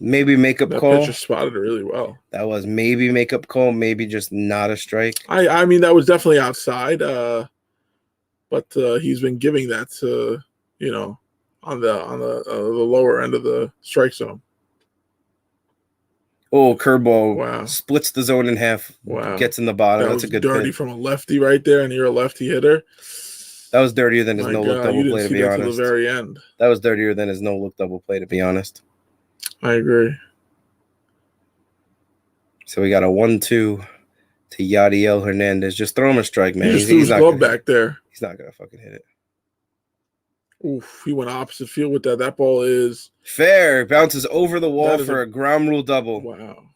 Speaker 1: Maybe makeup call.
Speaker 2: That pitcher spotted it really well.
Speaker 1: That was maybe makeup call, maybe just not a strike.
Speaker 2: I mean, that was definitely outside, but he's been giving that to, on the lower end of the strike zone.
Speaker 1: Oh, curveball!
Speaker 2: Wow,
Speaker 1: splits the zone in half.
Speaker 2: Wow,
Speaker 1: gets in the bottom.
Speaker 2: That's
Speaker 1: a good
Speaker 2: dirty
Speaker 1: pitch.
Speaker 2: From a lefty right there, and you're a lefty hitter.
Speaker 1: That was dirtier than his no-look double play, to be honest.
Speaker 2: To the very end.
Speaker 1: That was dirtier than his no-look double play, to be honest.
Speaker 2: I agree.
Speaker 1: So we got a 1-2 to Yadiel Hernandez. Just throw him a strike, man.
Speaker 2: He's not glove back there.
Speaker 1: He's not gonna fucking hit it.
Speaker 2: Oof, he went opposite field with that. That ball is
Speaker 1: fair. Bounces over the wall for a ground rule double.
Speaker 2: Wow.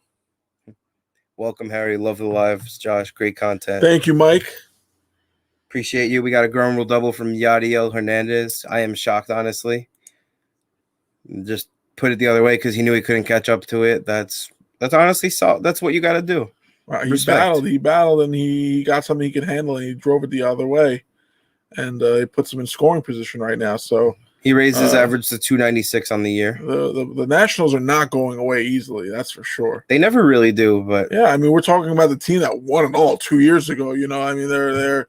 Speaker 1: Welcome, Harry. Love the lives, Josh. Great content.
Speaker 2: Thank you, Mike.
Speaker 1: Appreciate you. We got a ground rule double from Yadiel Hernandez. I am shocked, honestly. Just put it the other way because he knew he couldn't catch up to it. That's honestly solid. That's what you got to do.
Speaker 2: Wow, he battled, and he got something he could handle, and he drove it the other way, and it puts him in scoring position right now. So
Speaker 1: he raised his average to 296 on the year.
Speaker 2: The Nationals are not going away easily. That's for sure.
Speaker 1: They never really do, but
Speaker 2: yeah, I mean, we're talking about the team that won it all 2 years ago. I mean, they're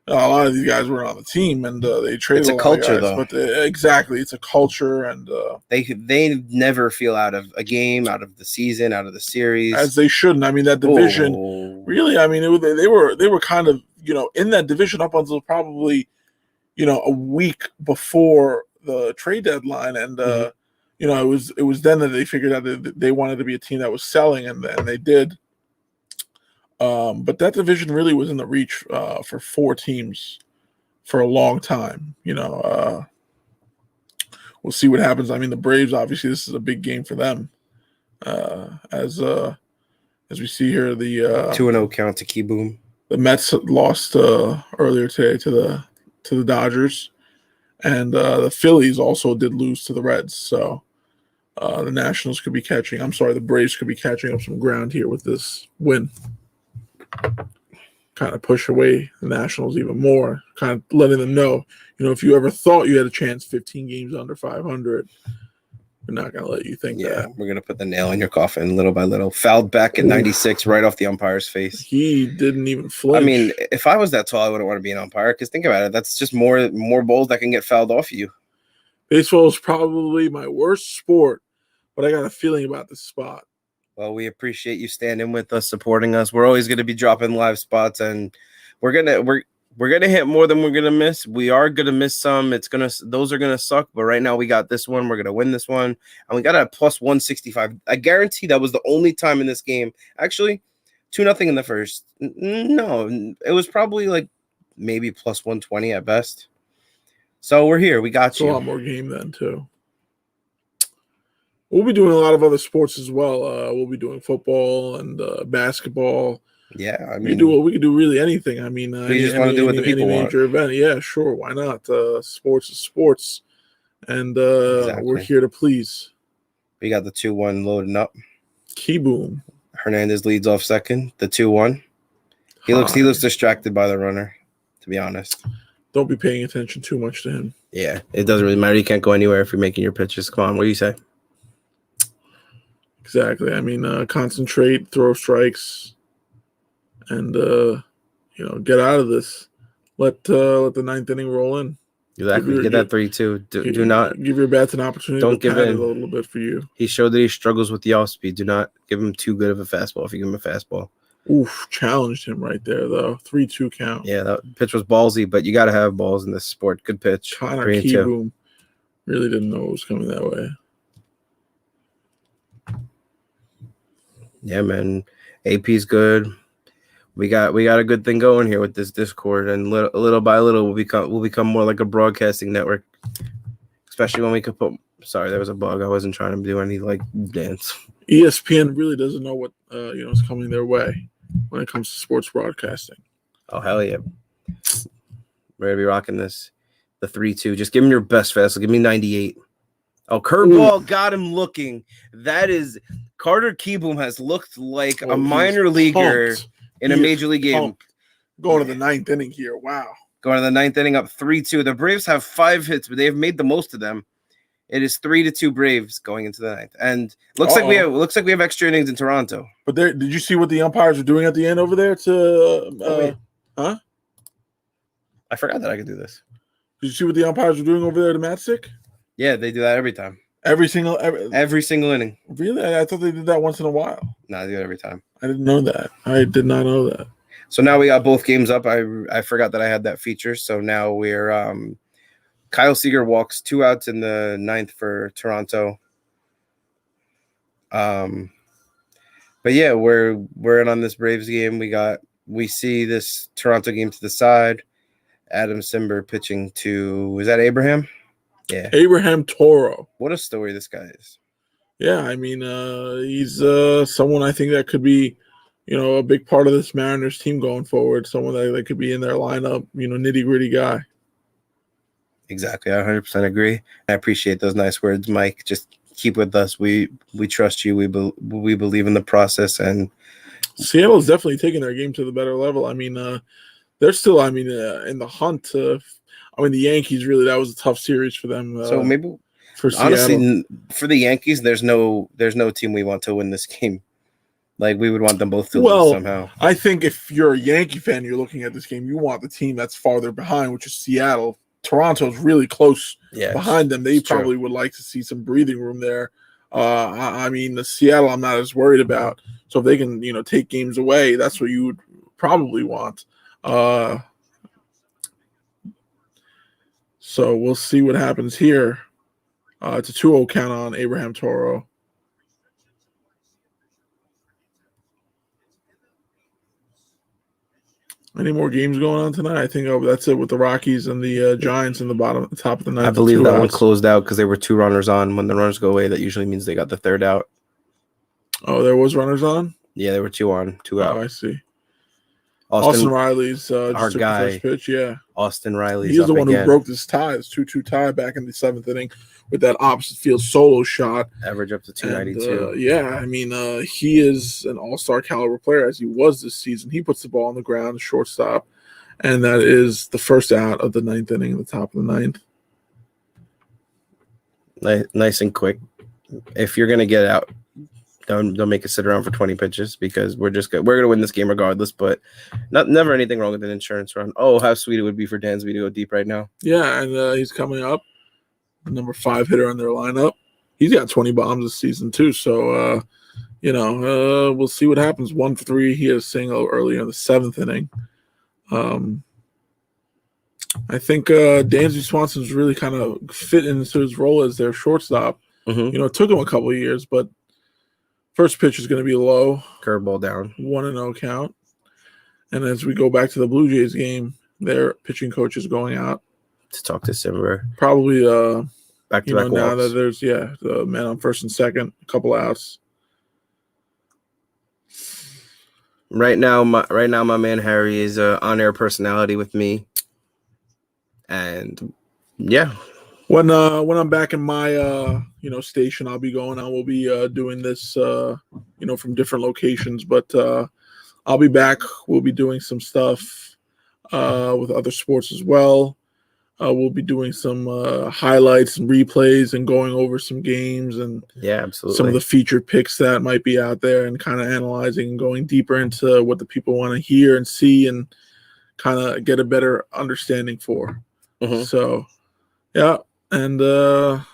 Speaker 2: a lot of these guys were on the team, and they traded.
Speaker 1: It's a culture, though.
Speaker 2: But exactly, it's a culture, and
Speaker 1: they never feel out of a game, out of the season, out of the series,
Speaker 2: as they shouldn't. I mean, that division, really. I mean, they were kind of in that division up until probably a week before the trade deadline, and it was then that they figured out that they wanted to be a team that was selling, and they did. But that division really was in the reach for 4 teams for a long time. We'll see what happens. I mean, the Braves, obviously, this is a big game for them. As we see here, the
Speaker 1: 2-0 count to Kieboom.
Speaker 2: The Mets lost earlier today to the Dodgers, and the Phillies also did lose to the Reds. So the Nationals could be the Braves could be catching up some ground here with this win. Kind of push away the Nationals even more, kind of letting them know, if you ever thought you had a chance 15 games under 500, we're not going to let you think that.
Speaker 1: We're going to put the nail in your coffin little by little. Fouled back at 96 right off the umpire's face.
Speaker 2: He didn't even flinch.
Speaker 1: I mean, if I was that tall, I wouldn't want to be an umpire because think about it. That's just more balls that can get fouled off you.
Speaker 2: Baseball is probably my worst sport, but I got a feeling about this spot.
Speaker 1: Well, we appreciate you standing with us, supporting us. We're always going to be dropping live spots, and we're gonna hit more than we're gonna miss. We are gonna miss some. Those are gonna suck. But right now we got this one. We're gonna win this one, and we got a plus 165. I guarantee that was the only time in this game. Actually, 2-0 in the first. No, it was probably like maybe plus 120 at best. So we're here. We got you.
Speaker 2: A lot more game then too. We'll be doing a lot of other sports as well. We'll be doing football and basketball.
Speaker 1: Yeah, I
Speaker 2: We
Speaker 1: mean,
Speaker 2: could do really anything. I mean,
Speaker 1: we just want to do what the people
Speaker 2: any
Speaker 1: want.
Speaker 2: major event. Yeah, sure, why not? Sports is sports, and
Speaker 1: Exactly.
Speaker 2: we're here to please.
Speaker 1: We got the 2-1 loading up.
Speaker 2: Key boom.
Speaker 1: Hernandez leads off second. The 2-1. He looks distracted by the runner, to be honest.
Speaker 2: Don't be paying attention too much to him.
Speaker 1: Yeah, it doesn't really matter. You can't go anywhere if you're making your pitches. Come on, what do you say?
Speaker 2: Exactly. I mean, concentrate, throw strikes, and get out of this. Let the ninth inning roll in.
Speaker 1: Exactly. Get that 3-2. Do not
Speaker 2: give your bats an opportunity.
Speaker 1: Don't
Speaker 2: to
Speaker 1: give
Speaker 2: pad
Speaker 1: in
Speaker 2: it a little bit for you.
Speaker 1: He showed that he struggles with the off speed. Do not give him too good of a fastball. If you give him a fastball,
Speaker 2: oof, challenged him right there though. 3-2 count.
Speaker 1: Yeah, that pitch was ballsy, but you got to have balls in this sport. Good pitch.
Speaker 2: Connor Key boom. Really didn't know it was coming that way.
Speaker 1: Yeah, man. AP's good. We got a good thing going here with this Discord, and little by little we'll become more like a broadcasting network. Especially when we could put. Sorry, there was a bug. I wasn't trying to do any dance.
Speaker 2: ESPN really doesn't know what is coming their way when it comes to sports broadcasting.
Speaker 1: Oh hell yeah! We're gonna be rocking this. The 3-2. Just give him your best fastball. Give me 98. Oh, curveball got him looking. That is Carter Kieboom has looked like a minor leaguer in a major league game.
Speaker 2: Going to the ninth inning here. Wow.
Speaker 1: Going to the ninth inning up 3-2. The Braves have 5 hits, but they have made the most of them. It is 3-2 Braves going into the ninth. And looks like we have extra innings in Toronto.
Speaker 2: But did you see what the umpires were doing at the end over there huh?
Speaker 1: I forgot that I could do this.
Speaker 2: Did you see what the umpires were doing over there to Matzik?
Speaker 1: Yeah, they do that every time.
Speaker 2: Every single
Speaker 1: inning.
Speaker 2: Really? I thought they did that once in a while.
Speaker 1: No, they do it every time.
Speaker 2: I didn't know that. I did not know that.
Speaker 1: So now we got both games up. I forgot that I had that feature. So now we're Kyle Seager walks 2 outs in the ninth for Toronto. But yeah, we're in on this Braves game. We see this Toronto game to the side. Adam Simber pitching to, is that Abraham? Yeah.
Speaker 2: Abraham Toro.
Speaker 1: What a story this guy is.
Speaker 2: Yeah, I mean, he's someone I think that could be, a big part of this Mariners team going forward. Someone that could be in their lineup, nitty-gritty guy.
Speaker 1: Exactly. I 100% agree. I appreciate those nice words, Mike. Just keep with us. We trust you. We believe in the process. And
Speaker 2: Seattle's definitely taking their game to the better level. I mean, they're still, in the hunt. The Yankees, really, that was a tough series for them.
Speaker 1: So maybe
Speaker 2: for Seattle.
Speaker 1: Honestly, for the Yankees, there's no team we want to win this game. We would want them both to lose somehow.
Speaker 2: I think if you're a Yankee fan, you're looking at this game, you want the team that's farther behind, which is Seattle. Toronto's really close behind them. They probably would like to see some breathing room there. The Seattle, I'm not as worried about. So if they can, take games away, that's what you would probably want. So we'll see what happens here. It's a 2-0 count on Abraham Toro. Any more games going on tonight? I think that's it with the Rockies and the Giants in the top of the ninth.
Speaker 1: I believe that one closed out because there were 2 runners on. When the runners go away, that usually means they got the third out.
Speaker 2: Oh, there was runners on?
Speaker 1: Yeah, there were 2 on, 2 out.
Speaker 2: Oh, I see. Austin Riley's
Speaker 1: our
Speaker 2: just took
Speaker 1: guy.
Speaker 2: The first pitch, yeah.
Speaker 1: Austin Riley's
Speaker 2: He's the one who broke this tie, this 2-2 tie back in the 7th inning with that opposite field solo shot.
Speaker 1: Average up to 292.
Speaker 2: And, he is an all-star caliber player as he was this season. He puts the ball on the ground, the shortstop, and that is the first out of the 9th inning, the top of the 9th.
Speaker 1: Nice and quick. If you're going to get out, don't make us sit around for 20 pitches because we're going to win this game regardless, but never anything wrong with an insurance run. Oh, how sweet it would be for Dansby to go deep right now.
Speaker 2: Yeah, and he's coming up. Number 5 hitter in their lineup. He's got 20 bombs this season too. So, we'll see what happens. 1 for 3. He had a single earlier in the 7th inning. I think Dansby Swanson's really kind of fit into his role as their shortstop.
Speaker 1: Mm-hmm.
Speaker 2: It took him a couple of years, but first pitch is going to be low.
Speaker 1: Curveball down.
Speaker 2: 1-0 count. And as we go back to the Blue Jays game, their pitching coach is going out
Speaker 1: to talk to Simber.
Speaker 2: Probably
Speaker 1: back-to-back
Speaker 2: now
Speaker 1: walks.
Speaker 2: that there's the man on first and second, a couple outs.
Speaker 1: Right now, my man Harry is a on-air personality with me, and yeah.
Speaker 2: When I'm back in my station, I'll be going on. We'll be doing this from different locations, but I'll be back. We'll be doing some stuff with other sports as well. We'll be doing some highlights and replays and going over some games and
Speaker 1: Yeah, absolutely.
Speaker 2: some of the featured picks that might be out there and kind of analyzing and going deeper into what the people want to hear and see and kind of get a better understanding for.
Speaker 1: Mhm.
Speaker 2: So, yeah. And this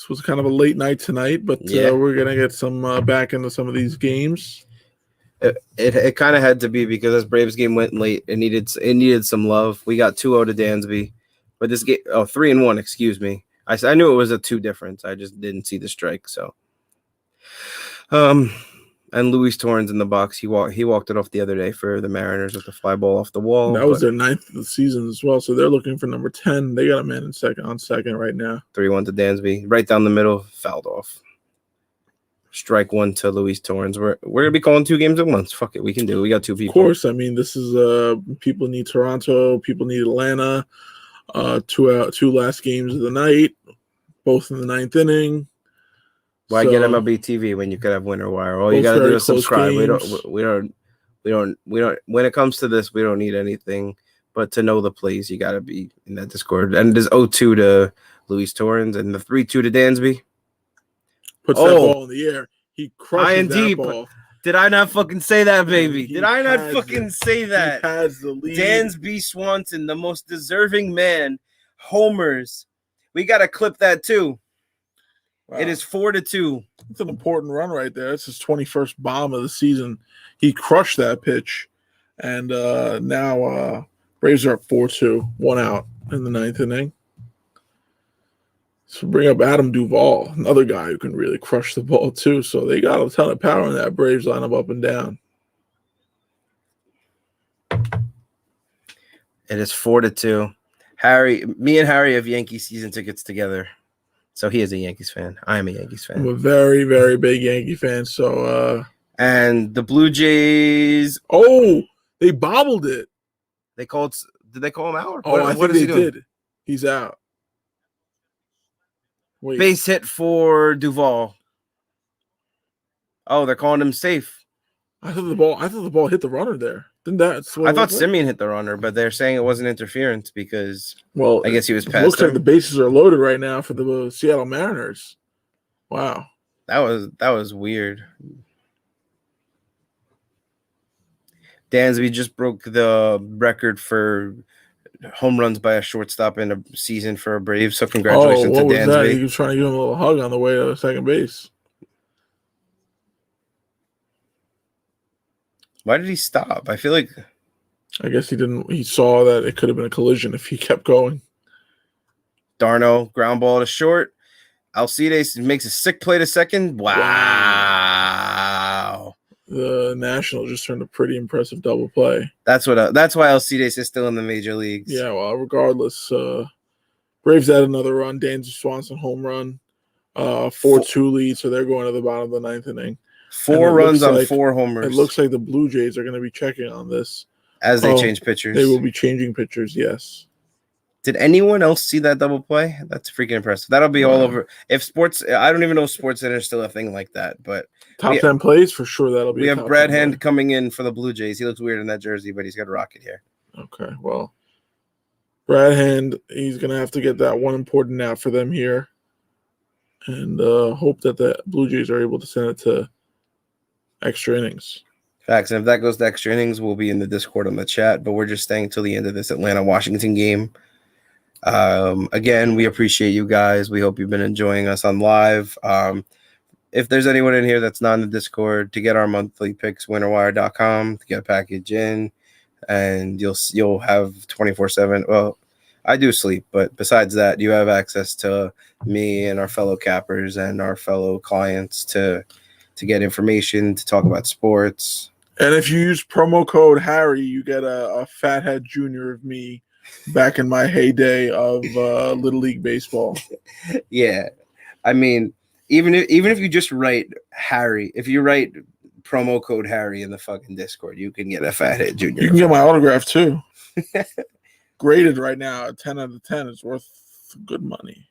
Speaker 2: was kind of a late night tonight, but we're going to get some back into some of these games.
Speaker 1: It kind of had to be because this Braves game went late. It needed some love. We got 2-0 to Dansby, but this game 3-1. Excuse me. I knew it was a 2 difference. I just didn't see the strike. So, and Luis Torrens in the box. He walked it off the other day for the Mariners with the fly ball off the wall.
Speaker 2: That was their 9th of the season as well. So they're looking for number 10. They got a man on second right now.
Speaker 1: 3-1 to Dansby, right down the middle, fouled off. Strike 1 to Luis Torrens. We're gonna be calling 2 games at once. Fuck it, we can do it. We got 2 people.
Speaker 2: Of course, I mean this is people need Toronto, people need Atlanta. 2 last games of the night, both in the 9th inning.
Speaker 1: Why get MLB TV when you could have Winter Wire? All you gotta do is subscribe. We don't. When it comes to this, we don't need anything but to know the plays. You gotta be in that Discord. And there's 0-2 to Luis Torrens and the 3-2 to Dansby.
Speaker 2: Puts that ball in the air. He crushes that ball.
Speaker 1: Did I not fucking say that, baby? Did I not fucking say that?
Speaker 2: He has the lead.
Speaker 1: Dansby Swanson, the most deserving man, homers. We got to clip that too. Wow. It is 4-2.
Speaker 2: It's an important run right there. It's his 21st bomb of the season. He crushed that pitch. And now Braves are up 4-2, 1 out in the 9th inning. So bring up Adam Duvall, another guy who can really crush the ball too. So they got a ton of power in that Braves lineup up and down.
Speaker 1: It is 4-2. Me and Harry have Yankee season tickets together. So he is a Yankees fan. I am a Yankees fan.
Speaker 2: I'm a very, very big Yankee fan. So
Speaker 1: and the Blue Jays.
Speaker 2: Oh, they bobbled it.
Speaker 1: Did they call him out?
Speaker 2: I think they did. He's out. Wait.
Speaker 1: Base hit for Duvall. Oh, they're calling him safe.
Speaker 2: I thought the ball hit the runner there. I
Speaker 1: thought Simeon hit the runner, but they're saying it wasn't interference because I guess he was past.
Speaker 2: It looks like the bases are loaded right now for the Seattle Mariners. Wow.
Speaker 1: That was weird. Dansby just broke the record for home runs by a shortstop in a season for a Braves. So congratulations to Dansby.
Speaker 2: That? He was trying to give him a little hug on the way to second base.
Speaker 1: Why did he stop? I feel like
Speaker 2: I guess he didn't. He saw that it could have been a collision if he kept going.
Speaker 1: Darno ground ball to short. Alcides makes a sick play to second. Wow.
Speaker 2: The Nationals just turned a pretty impressive double play.
Speaker 1: That's why Alcides is still in the major leagues.
Speaker 2: Yeah, well, regardless, Braves had another run. Dansby Swanson home run, 4-2 lead, so they're going to the bottom of the 9th inning.
Speaker 1: 4 runs on 4 homers.
Speaker 2: It looks like the Blue Jays are going to be checking on this
Speaker 1: as they change pitchers.
Speaker 2: They will be changing pitchers. Yes.
Speaker 1: Did anyone else see that double play? That's freaking impressive. That'll be all over. If sports, I don't even know if SportsCenter is still a thing like that, but
Speaker 2: top 10 plays for sure. That'll be.
Speaker 1: We have Brad Hand coming in for the Blue Jays. He looks weird in that jersey, but he's got a rocket here.
Speaker 2: Okay, well, Brad Hand, he's gonna have to get that one important out for them here, and hope that the Blue Jays are able to send it to extra innings.
Speaker 1: Facts, and if that goes to extra innings, we'll be in the Discord on the chat. But we're just staying until the end of this Atlanta-Washington game. Again, we appreciate you guys. We hope you've been enjoying us on live. If there's anyone in here that's not in the Discord, to get our monthly picks, winterwire.com, to get a package in, and you'll have 24/7. Well, I do sleep, but besides that, you have access to me and our fellow cappers and our fellow clients to get information, to talk about sports.
Speaker 2: And if you use promo code Harry, you get a fathead junior of me back in my heyday of Little League Baseball.
Speaker 1: Yeah. I mean, even if you just write Harry, if you write promo code Harry in the fucking Discord. You can get a Fathead Junior.
Speaker 2: You can get my autograph too. Graded right now at 10 out of 10. It's worth good money.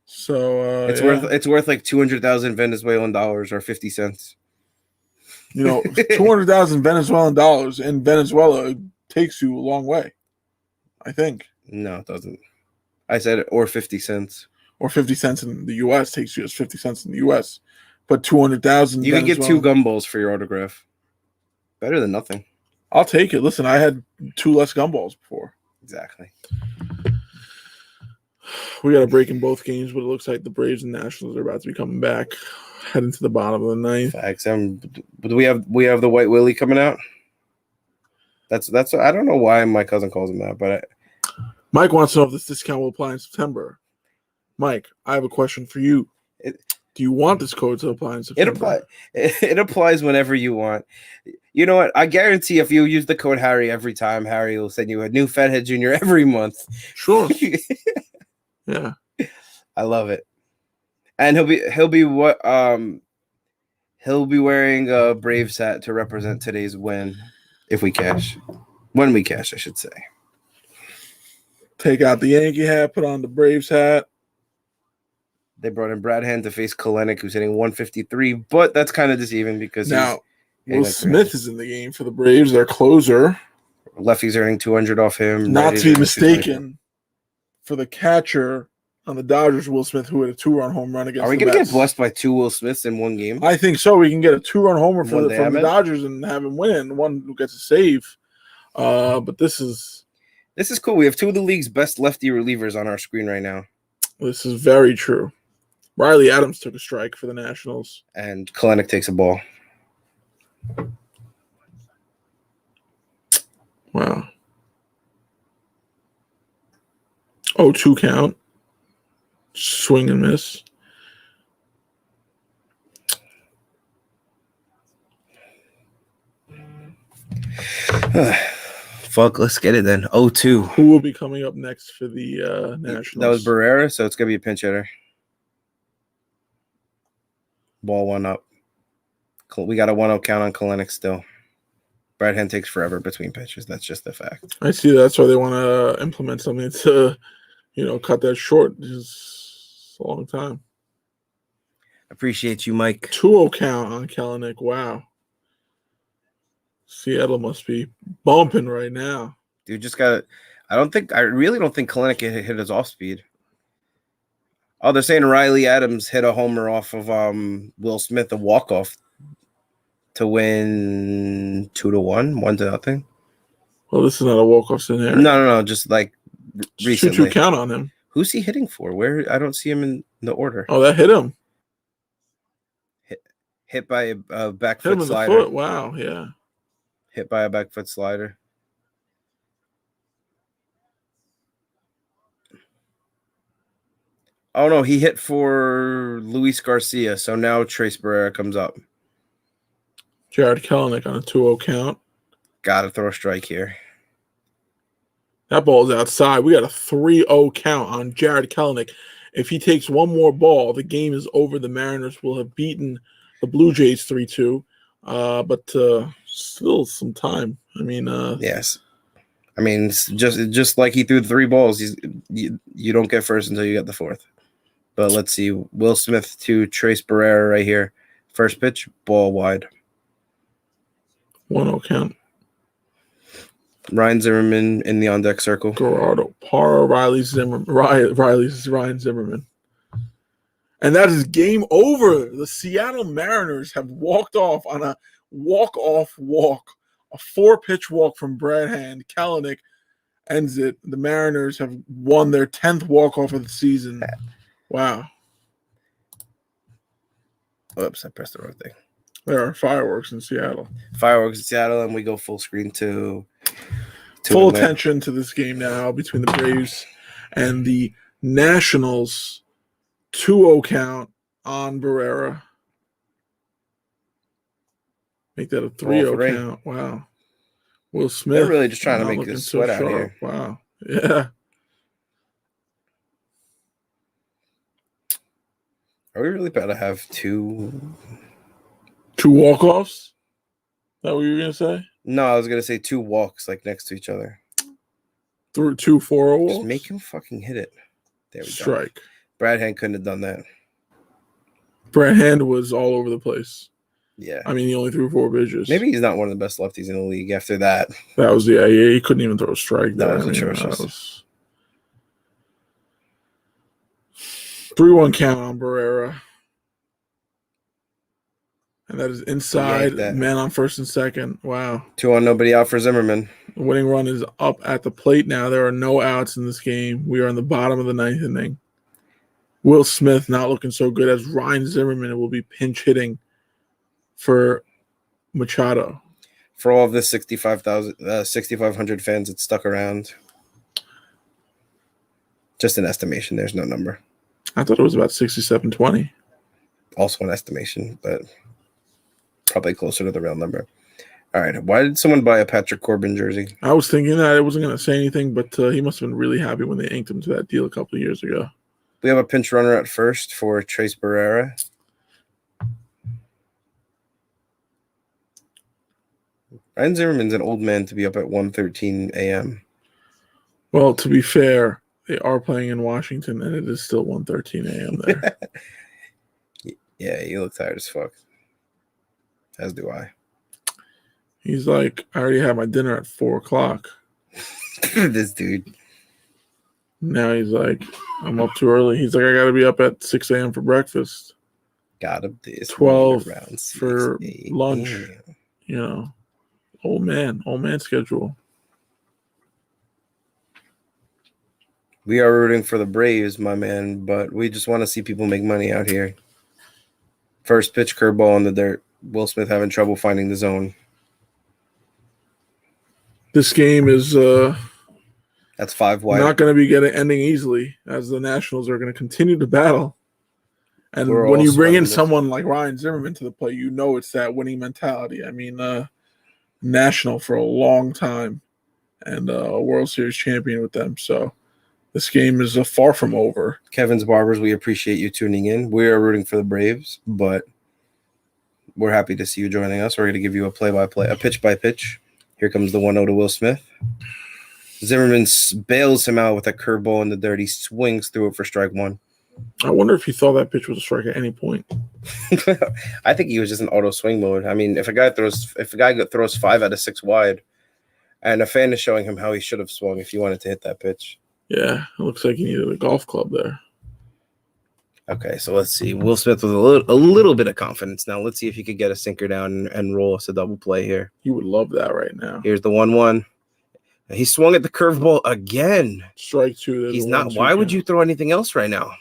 Speaker 2: So
Speaker 1: it's worth like 200,000 Venezuelan dollars or 50 cents.
Speaker 2: 200,000 Venezuelan dollars in Venezuela takes you a long way, I think.
Speaker 1: No, it doesn't. I said it, or 50 cents.
Speaker 2: Or 50 cents in the U.S. takes you as 50 cents in the U.S. But 200,000.
Speaker 1: You can get 2 gumballs for your autograph. Better than nothing.
Speaker 2: I'll take it. Listen, I had 2 less gumballs before.
Speaker 1: Exactly.
Speaker 2: We got a break in both games, but it looks like the Braves and Nationals are about to be coming back, heading to the bottom of the ninth.
Speaker 1: Facts. Do we have the White Willie coming out? That's. I don't know why my cousin calls him that, but
Speaker 2: Mike wants to know if this discount will apply in September. Mike, I have a question for you. Do you want this code to apply in September?
Speaker 1: It applies whenever you want. You know what? I guarantee if you use the code Harry every time, Harry will send you a new Fathead Junior every month.
Speaker 2: Sure. Yeah.
Speaker 1: I love it. And he'll be wearing a Braves hat to represent today's win if we cash. When we cash, I should say.
Speaker 2: Take out the Yankee hat, put on the Braves hat.
Speaker 1: They brought in Brad Hand to face Kalenic, who's hitting 153, but that's kind of deceiving because
Speaker 2: now Will Smith is in the game for the Braves, their closer.
Speaker 1: Lefties earning 200 off him.
Speaker 2: Not to be mistaken, for the catcher on the Dodgers, Will Smith, who had a 2-run home run against the Mets.
Speaker 1: Are we going to get blessed by 2 Will Smiths in one game?
Speaker 2: I think so. We can get a 2-run homer from the Dodgers and have him win. One who gets a save. But this is
Speaker 1: cool. We have 2 of the league's best lefty relievers on our screen right now.
Speaker 2: This is very true. Riley Adams took a strike for the Nationals.
Speaker 1: And Kalenic takes a ball.
Speaker 2: Wow. 0-2 count. Swing and miss.
Speaker 1: Fuck, let's get it then. 0-2.
Speaker 2: Who will be coming up next for the Nationals?
Speaker 1: That was Barrera, so it's going to be a pinch hitter. Ball 1 up. We got a 1-0 count on Kalenic still. Brad Hand takes forever between pitches. That's just the fact.
Speaker 2: I see. That's why they want to implement something to, cut that short. It's a long time.
Speaker 1: Appreciate you, Mike.
Speaker 2: 2-0 count on Kalenic. Wow. Seattle must be bumping right now.
Speaker 1: Dude, just got it. I really don't think Kalenic hit his off speed. Oh, they're saying Riley Adams hit a homer off of Will Smith, a walk-off to win 2-1, 1-0.
Speaker 2: Well, this is not a walk-off scenario.
Speaker 1: No, just like recently.
Speaker 2: 2-2 count on him.
Speaker 1: Who's he hitting for? Where? I don't see him in the order.
Speaker 2: Oh, that hit him.
Speaker 1: Hit by a back
Speaker 2: hit
Speaker 1: foot
Speaker 2: him in
Speaker 1: slider.
Speaker 2: The foot. Wow, yeah.
Speaker 1: Hit by a back foot slider. Oh, no, he hit for Luis Garcia, so now Trace Barrera comes up.
Speaker 2: Jared Kelenic on a 2-0 count.
Speaker 1: Got to throw a strike here.
Speaker 2: That ball is outside. We got a 3-0 count on Jared Kelenic. If he takes one more ball, the game is over. The Mariners will have beaten the Blue Jays 3-2. But still some time. I mean,
Speaker 1: yes. I mean, it's just like he threw the 3 balls. You don't get first until you get the 4th. But let's see. Will Smith to Trace Barrera right here. First pitch, ball wide.
Speaker 2: 1-0 count.
Speaker 1: Ryan Zimmerman in the on-deck circle.
Speaker 2: Gerardo Parra, Riley's Ryan Zimmerman. And that is game over. The Seattle Mariners have walked off on a walk-off walk. A 4-pitch walk from Brad Hand. Kelenic ends it. The Mariners have won their 10th walk-off of the season. Wow.
Speaker 1: Oops, I pressed the wrong thing.
Speaker 2: There are fireworks in Seattle.
Speaker 1: And we go full screen to
Speaker 2: full attention to this game now between the Braves and the Nationals. 2-0 count on Barrera. Make that a 3-0 count. Wow. Will Smith.
Speaker 1: They're really just trying to make this sweat out here.
Speaker 2: Wow. Yeah.
Speaker 1: Are we really about to have 2
Speaker 2: 2 walk-offs? That what you were gonna say?
Speaker 1: No, I was gonna say 2 walks like next to each other.
Speaker 2: Through 2 4-0 walks?
Speaker 1: Just make him fucking hit it. There we go.
Speaker 2: Strike.
Speaker 1: Brad Hand couldn't have done that.
Speaker 2: Brad Hand was all over the place.
Speaker 1: Yeah.
Speaker 2: I mean, he only threw 4 pitches.
Speaker 1: Maybe he's not one of the best lefties in the league after that.
Speaker 2: That was he couldn't even throw a strike.
Speaker 1: That
Speaker 2: There.
Speaker 1: was
Speaker 2: I mean,
Speaker 1: atrocious.
Speaker 2: That was 3-1 count on Barrera. And that is inside,
Speaker 1: that.
Speaker 2: man on first and second. Wow.
Speaker 1: 2-1, nobody out for Zimmerman.
Speaker 2: The winning run is up at the plate now. There are no outs in this game. We are in the bottom of the 9th inning. Will Smith not looking so good as Ryan Zimmerman will be pinch hitting for Machado.
Speaker 1: For all of the 6,500 fans that stuck around. Just an estimation. There's no number.
Speaker 2: I thought it was about 67-20.
Speaker 1: Also an estimation, but probably closer to the real number. All right. Why did someone buy a Patrick Corbin jersey?
Speaker 2: I was thinking that I wasn't going to say anything, but he must have been really happy when they inked him to that deal a couple of years ago.
Speaker 1: We have a pinch runner at first for Trace Barrera. Ryan Zimmerman's an old man to be up at 1:13 a.m.
Speaker 2: Well, to be fair, they are playing in Washington, and it is still 1:13 a.m. there.
Speaker 1: Yeah, you look tired as fuck. As do I.
Speaker 2: He's like, I already had my dinner at 4 o'clock.
Speaker 1: This dude.
Speaker 2: Now he's like, I'm up too early. He's like, I got to be up at 6 a.m. for breakfast.
Speaker 1: Got him this
Speaker 2: 12
Speaker 1: around 6
Speaker 2: for
Speaker 1: a.m.
Speaker 2: lunch. You know, old man schedule.
Speaker 1: We are rooting for the Braves, my man, but we just want to see people make money out here. First pitch curveball in the dirt. Will Smith having trouble finding the zone.
Speaker 2: This game is
Speaker 1: That's 5 wide.
Speaker 2: not going to be ending easily, as the Nationals are going to continue to battle. And
Speaker 1: We're
Speaker 2: when
Speaker 1: all
Speaker 2: you bring in
Speaker 1: sweating this.
Speaker 2: someone like Ryan Zimmerman to the plate, you know it's that winning mentality. I mean, National for a long time and a World Series champion with them. So this game is far from over.
Speaker 1: Kevin's Barbers, we appreciate you tuning in. We are rooting for the Braves, but we're happy to see you joining us. We're going to give you a play-by-play, a pitch-by-pitch. Here comes the 1-0 to Will Smith. Zimmerman bails him out with a curveball in the dirt. He swings through it for strike 1.
Speaker 2: I wonder if he thought that pitch was a strike at any point.
Speaker 1: I think he was just in auto swing mode. I mean, if a guy throws 5 out of 6 wide, and a fan is showing him how he should have swung if he wanted to hit that pitch.
Speaker 2: Yeah, it looks like he needed a golf club there.
Speaker 1: Okay, so let's see. Will Smith with a little bit of confidence now. Let's see if he could get a sinker down and roll us a double play here.
Speaker 2: He would love that right now.
Speaker 1: Here's the 1-1. He swung at the curveball again.
Speaker 2: Strike 2.
Speaker 1: He's not. Why would you throw anything else right now?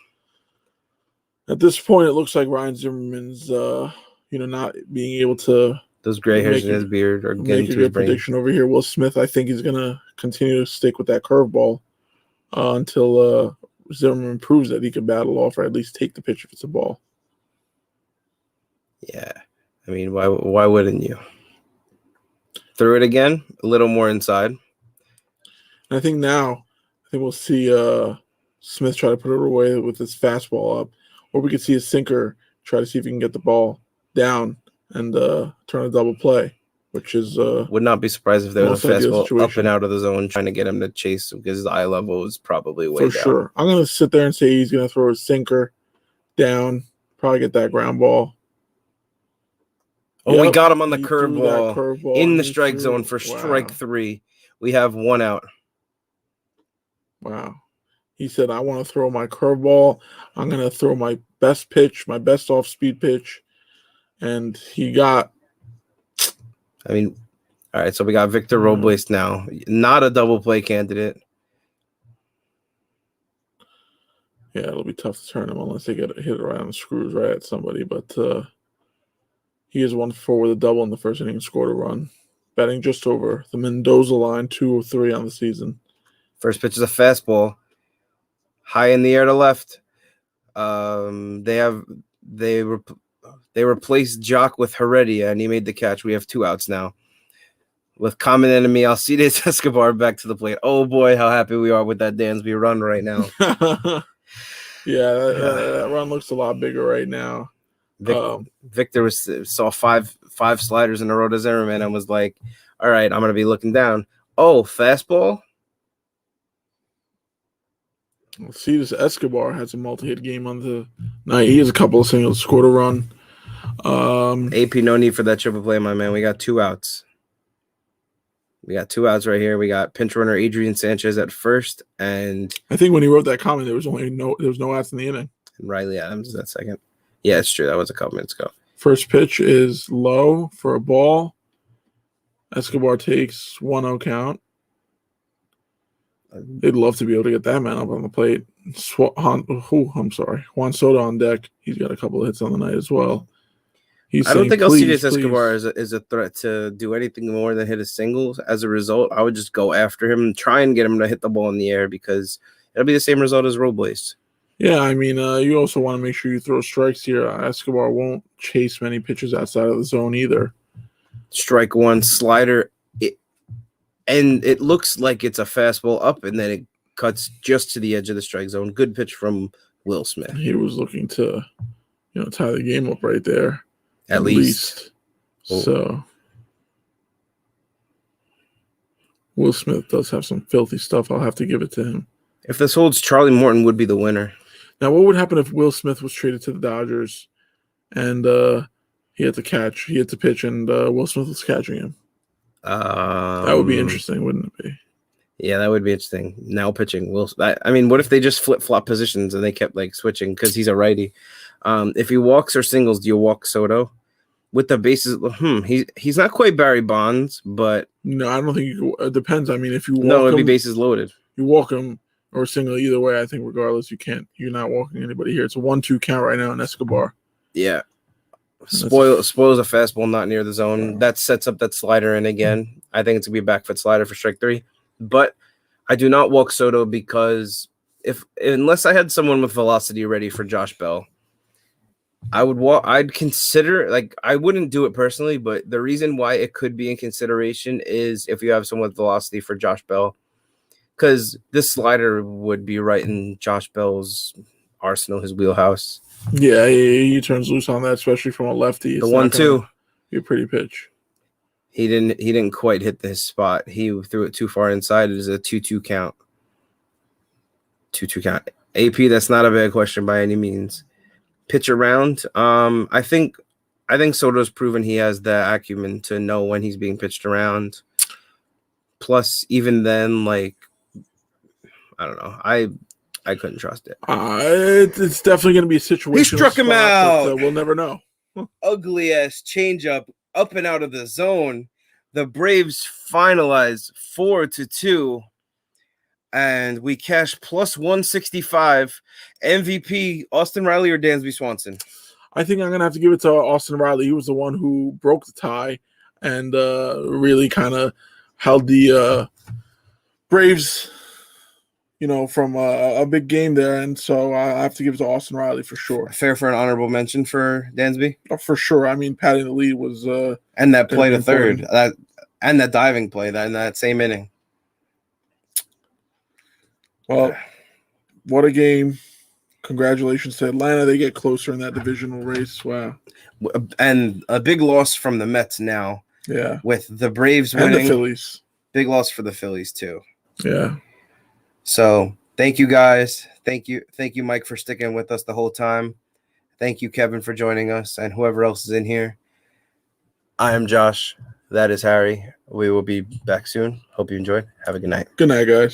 Speaker 2: At this point, it looks like Ryan Zimmerman's, not being able to
Speaker 1: Those gray hairs in his beard are getting
Speaker 2: make a
Speaker 1: to his
Speaker 2: good
Speaker 1: brain.
Speaker 2: prediction over here. Will Smith, I think, is going to continue to stick with that curveball until Zimmerman proves that he can battle off or at least take the pitch if it's a ball.
Speaker 1: Yeah, I mean, why wouldn't you? Throw it again, a little more inside.
Speaker 2: And I think we'll see Smith try to put it away with his fastball up, or we could see a sinker try to see if he can get the ball down and turn a double play, which is
Speaker 1: would not be surprised if there was a
Speaker 2: most ideal
Speaker 1: fastball up
Speaker 2: situation.
Speaker 1: and out of the zone trying to get him to chase because his eye level is probably way
Speaker 2: for
Speaker 1: down.
Speaker 2: sure. I'm going to sit there and say he's going to throw a sinker down, probably get that ground ball.
Speaker 1: Oh, we
Speaker 2: Yep,
Speaker 1: got him on the
Speaker 2: he threw that
Speaker 1: curveball in
Speaker 2: and
Speaker 1: the
Speaker 2: he
Speaker 1: strike
Speaker 2: threw-
Speaker 1: zone for
Speaker 2: wow.
Speaker 1: strike 3. We have 1 out.
Speaker 2: Wow. He said, I want to throw my curveball. I'm going to throw my best pitch, my best off-speed pitch. And he got...
Speaker 1: I mean, all right, so we got Victor Robles now. Not a double play candidate.
Speaker 2: Yeah, it'll be tough to turn him unless they get hit around the screws right at somebody. But he is 1-4 with a double in the first inning and scored a run. Batting just over the Mendoza line, 2-3 on the season.
Speaker 1: First pitch is a fastball. High in the air to left. They replaced Jock with Heredia, and he made the catch. We have 2 outs now. With common enemy Alcides Escobar back to the plate. Oh, boy, how happy we are with that Dansby run right now.
Speaker 2: Yeah, that run looks a lot bigger right now.
Speaker 1: Victor saw five sliders in a row to Zimmerman and was like, all right, I'm going to be looking down. Oh, fastball?
Speaker 2: Let's see, this Escobar has a multi-hit game on the night. He has a couple of singles, scored a run.
Speaker 1: AP, no need for that triple play, my man. We got 2 outs. We got 2 outs right here. We got pinch runner Adrian Sanchez at first, and
Speaker 2: I think when he wrote that comment, there was no outs in the inning.
Speaker 1: Riley Adams at second. Yeah, it's true. That was a couple minutes ago.
Speaker 2: First pitch is low for a ball. Escobar takes 1-0 count. They'd love to be able to get that man up on the plate. Juan Soto on deck. He's got a couple of hits on the night as well.
Speaker 1: I don't think Alcides Escobar is a threat to do anything more than hit his singles. As a result, I would just go after him and try and get him to hit the ball in the air because it'll be the same result as Robles.
Speaker 2: Yeah, I mean, you also want to make sure you throw strikes here. Escobar won't chase many pitches outside of the zone either.
Speaker 1: Strike one, slider, and it looks like it's a fastball up, and then it cuts just to the edge of the strike zone. Good pitch from Will Smith.
Speaker 2: He was looking to, tie the game up right there.
Speaker 1: At least.
Speaker 2: So Will Smith does have some filthy stuff. I'll have to give it to him.
Speaker 1: If this holds, Charlie Morton would be the winner.
Speaker 2: Now, what would happen if Will Smith was traded to the Dodgers and he had to pitch, and Will Smith was catching him? That would be interesting, wouldn't it be?
Speaker 1: Yeah, that would be interesting. Now pitching Will. I mean, what if they just flip-flop positions and they kept switching because he's a righty? If he walks or singles, do you walk Soto? With the bases, he's not quite Barry Bonds, but
Speaker 2: no, I don't think it depends. I mean, if you walk
Speaker 1: it'd be bases loaded.
Speaker 2: You walk him or single either way. I think regardless, you're not walking anybody here. It's a 1-2 count right now in Escobar.
Speaker 1: Yeah, spoils a fastball not near the zone. That sets up that slider in again. I think it's gonna be a back foot slider for strike 3, but I do not walk Soto because unless I had someone with velocity ready for Josh Bell. I'd consider, I wouldn't do it personally, but the reason why it could be in consideration is if you have someone with velocity for Josh Bell, because this slider would be right in Josh Bell's arsenal, his wheelhouse.
Speaker 2: Yeah, he turns loose on that, especially from a lefty.
Speaker 1: The 1-2,
Speaker 2: be a pretty pitch.
Speaker 1: He didn't quite hit this spot. He threw it too far inside. It is a 2-2 count. 2-2 count. AP, that's not a bad question by any means. Pitch around. I think Soto's proven he has the acumen to know when he's being pitched around. Plus, even then, I don't know. I couldn't trust it.
Speaker 2: It's definitely going to be a situation.
Speaker 1: He struck him out.
Speaker 2: But, we'll never know.
Speaker 1: Ugly ass changeup up and out of the zone. The Braves finalize 4-2. And we cash plus 165. MVP, Austin Riley or Dansby Swanson?
Speaker 2: I think I'm going to have to give it to Austin Riley. He was the one who broke the tie and really kind of held the Braves, from a big game there. And so I have to give it to Austin Riley for sure.
Speaker 1: Fair for an honorable mention for Dansby?
Speaker 2: Oh, for sure. I mean, patting the lead was
Speaker 1: and that play to third. And that diving play in that same inning.
Speaker 2: Well, what a game. Congratulations to Atlanta. They get closer in that divisional race. Wow.
Speaker 1: And a big loss from the Mets now.
Speaker 2: Yeah.
Speaker 1: With the Braves winning.
Speaker 2: And the Phillies.
Speaker 1: Big loss for the Phillies, too.
Speaker 2: Yeah.
Speaker 1: So, thank you, guys. Thank you, Mike, for sticking with us the whole time. Thank you, Kevin, for joining us, and whoever else is in here. I am Josh. That is Harry. We will be back soon. Hope you enjoyed. Have a good night.
Speaker 2: Good night, guys.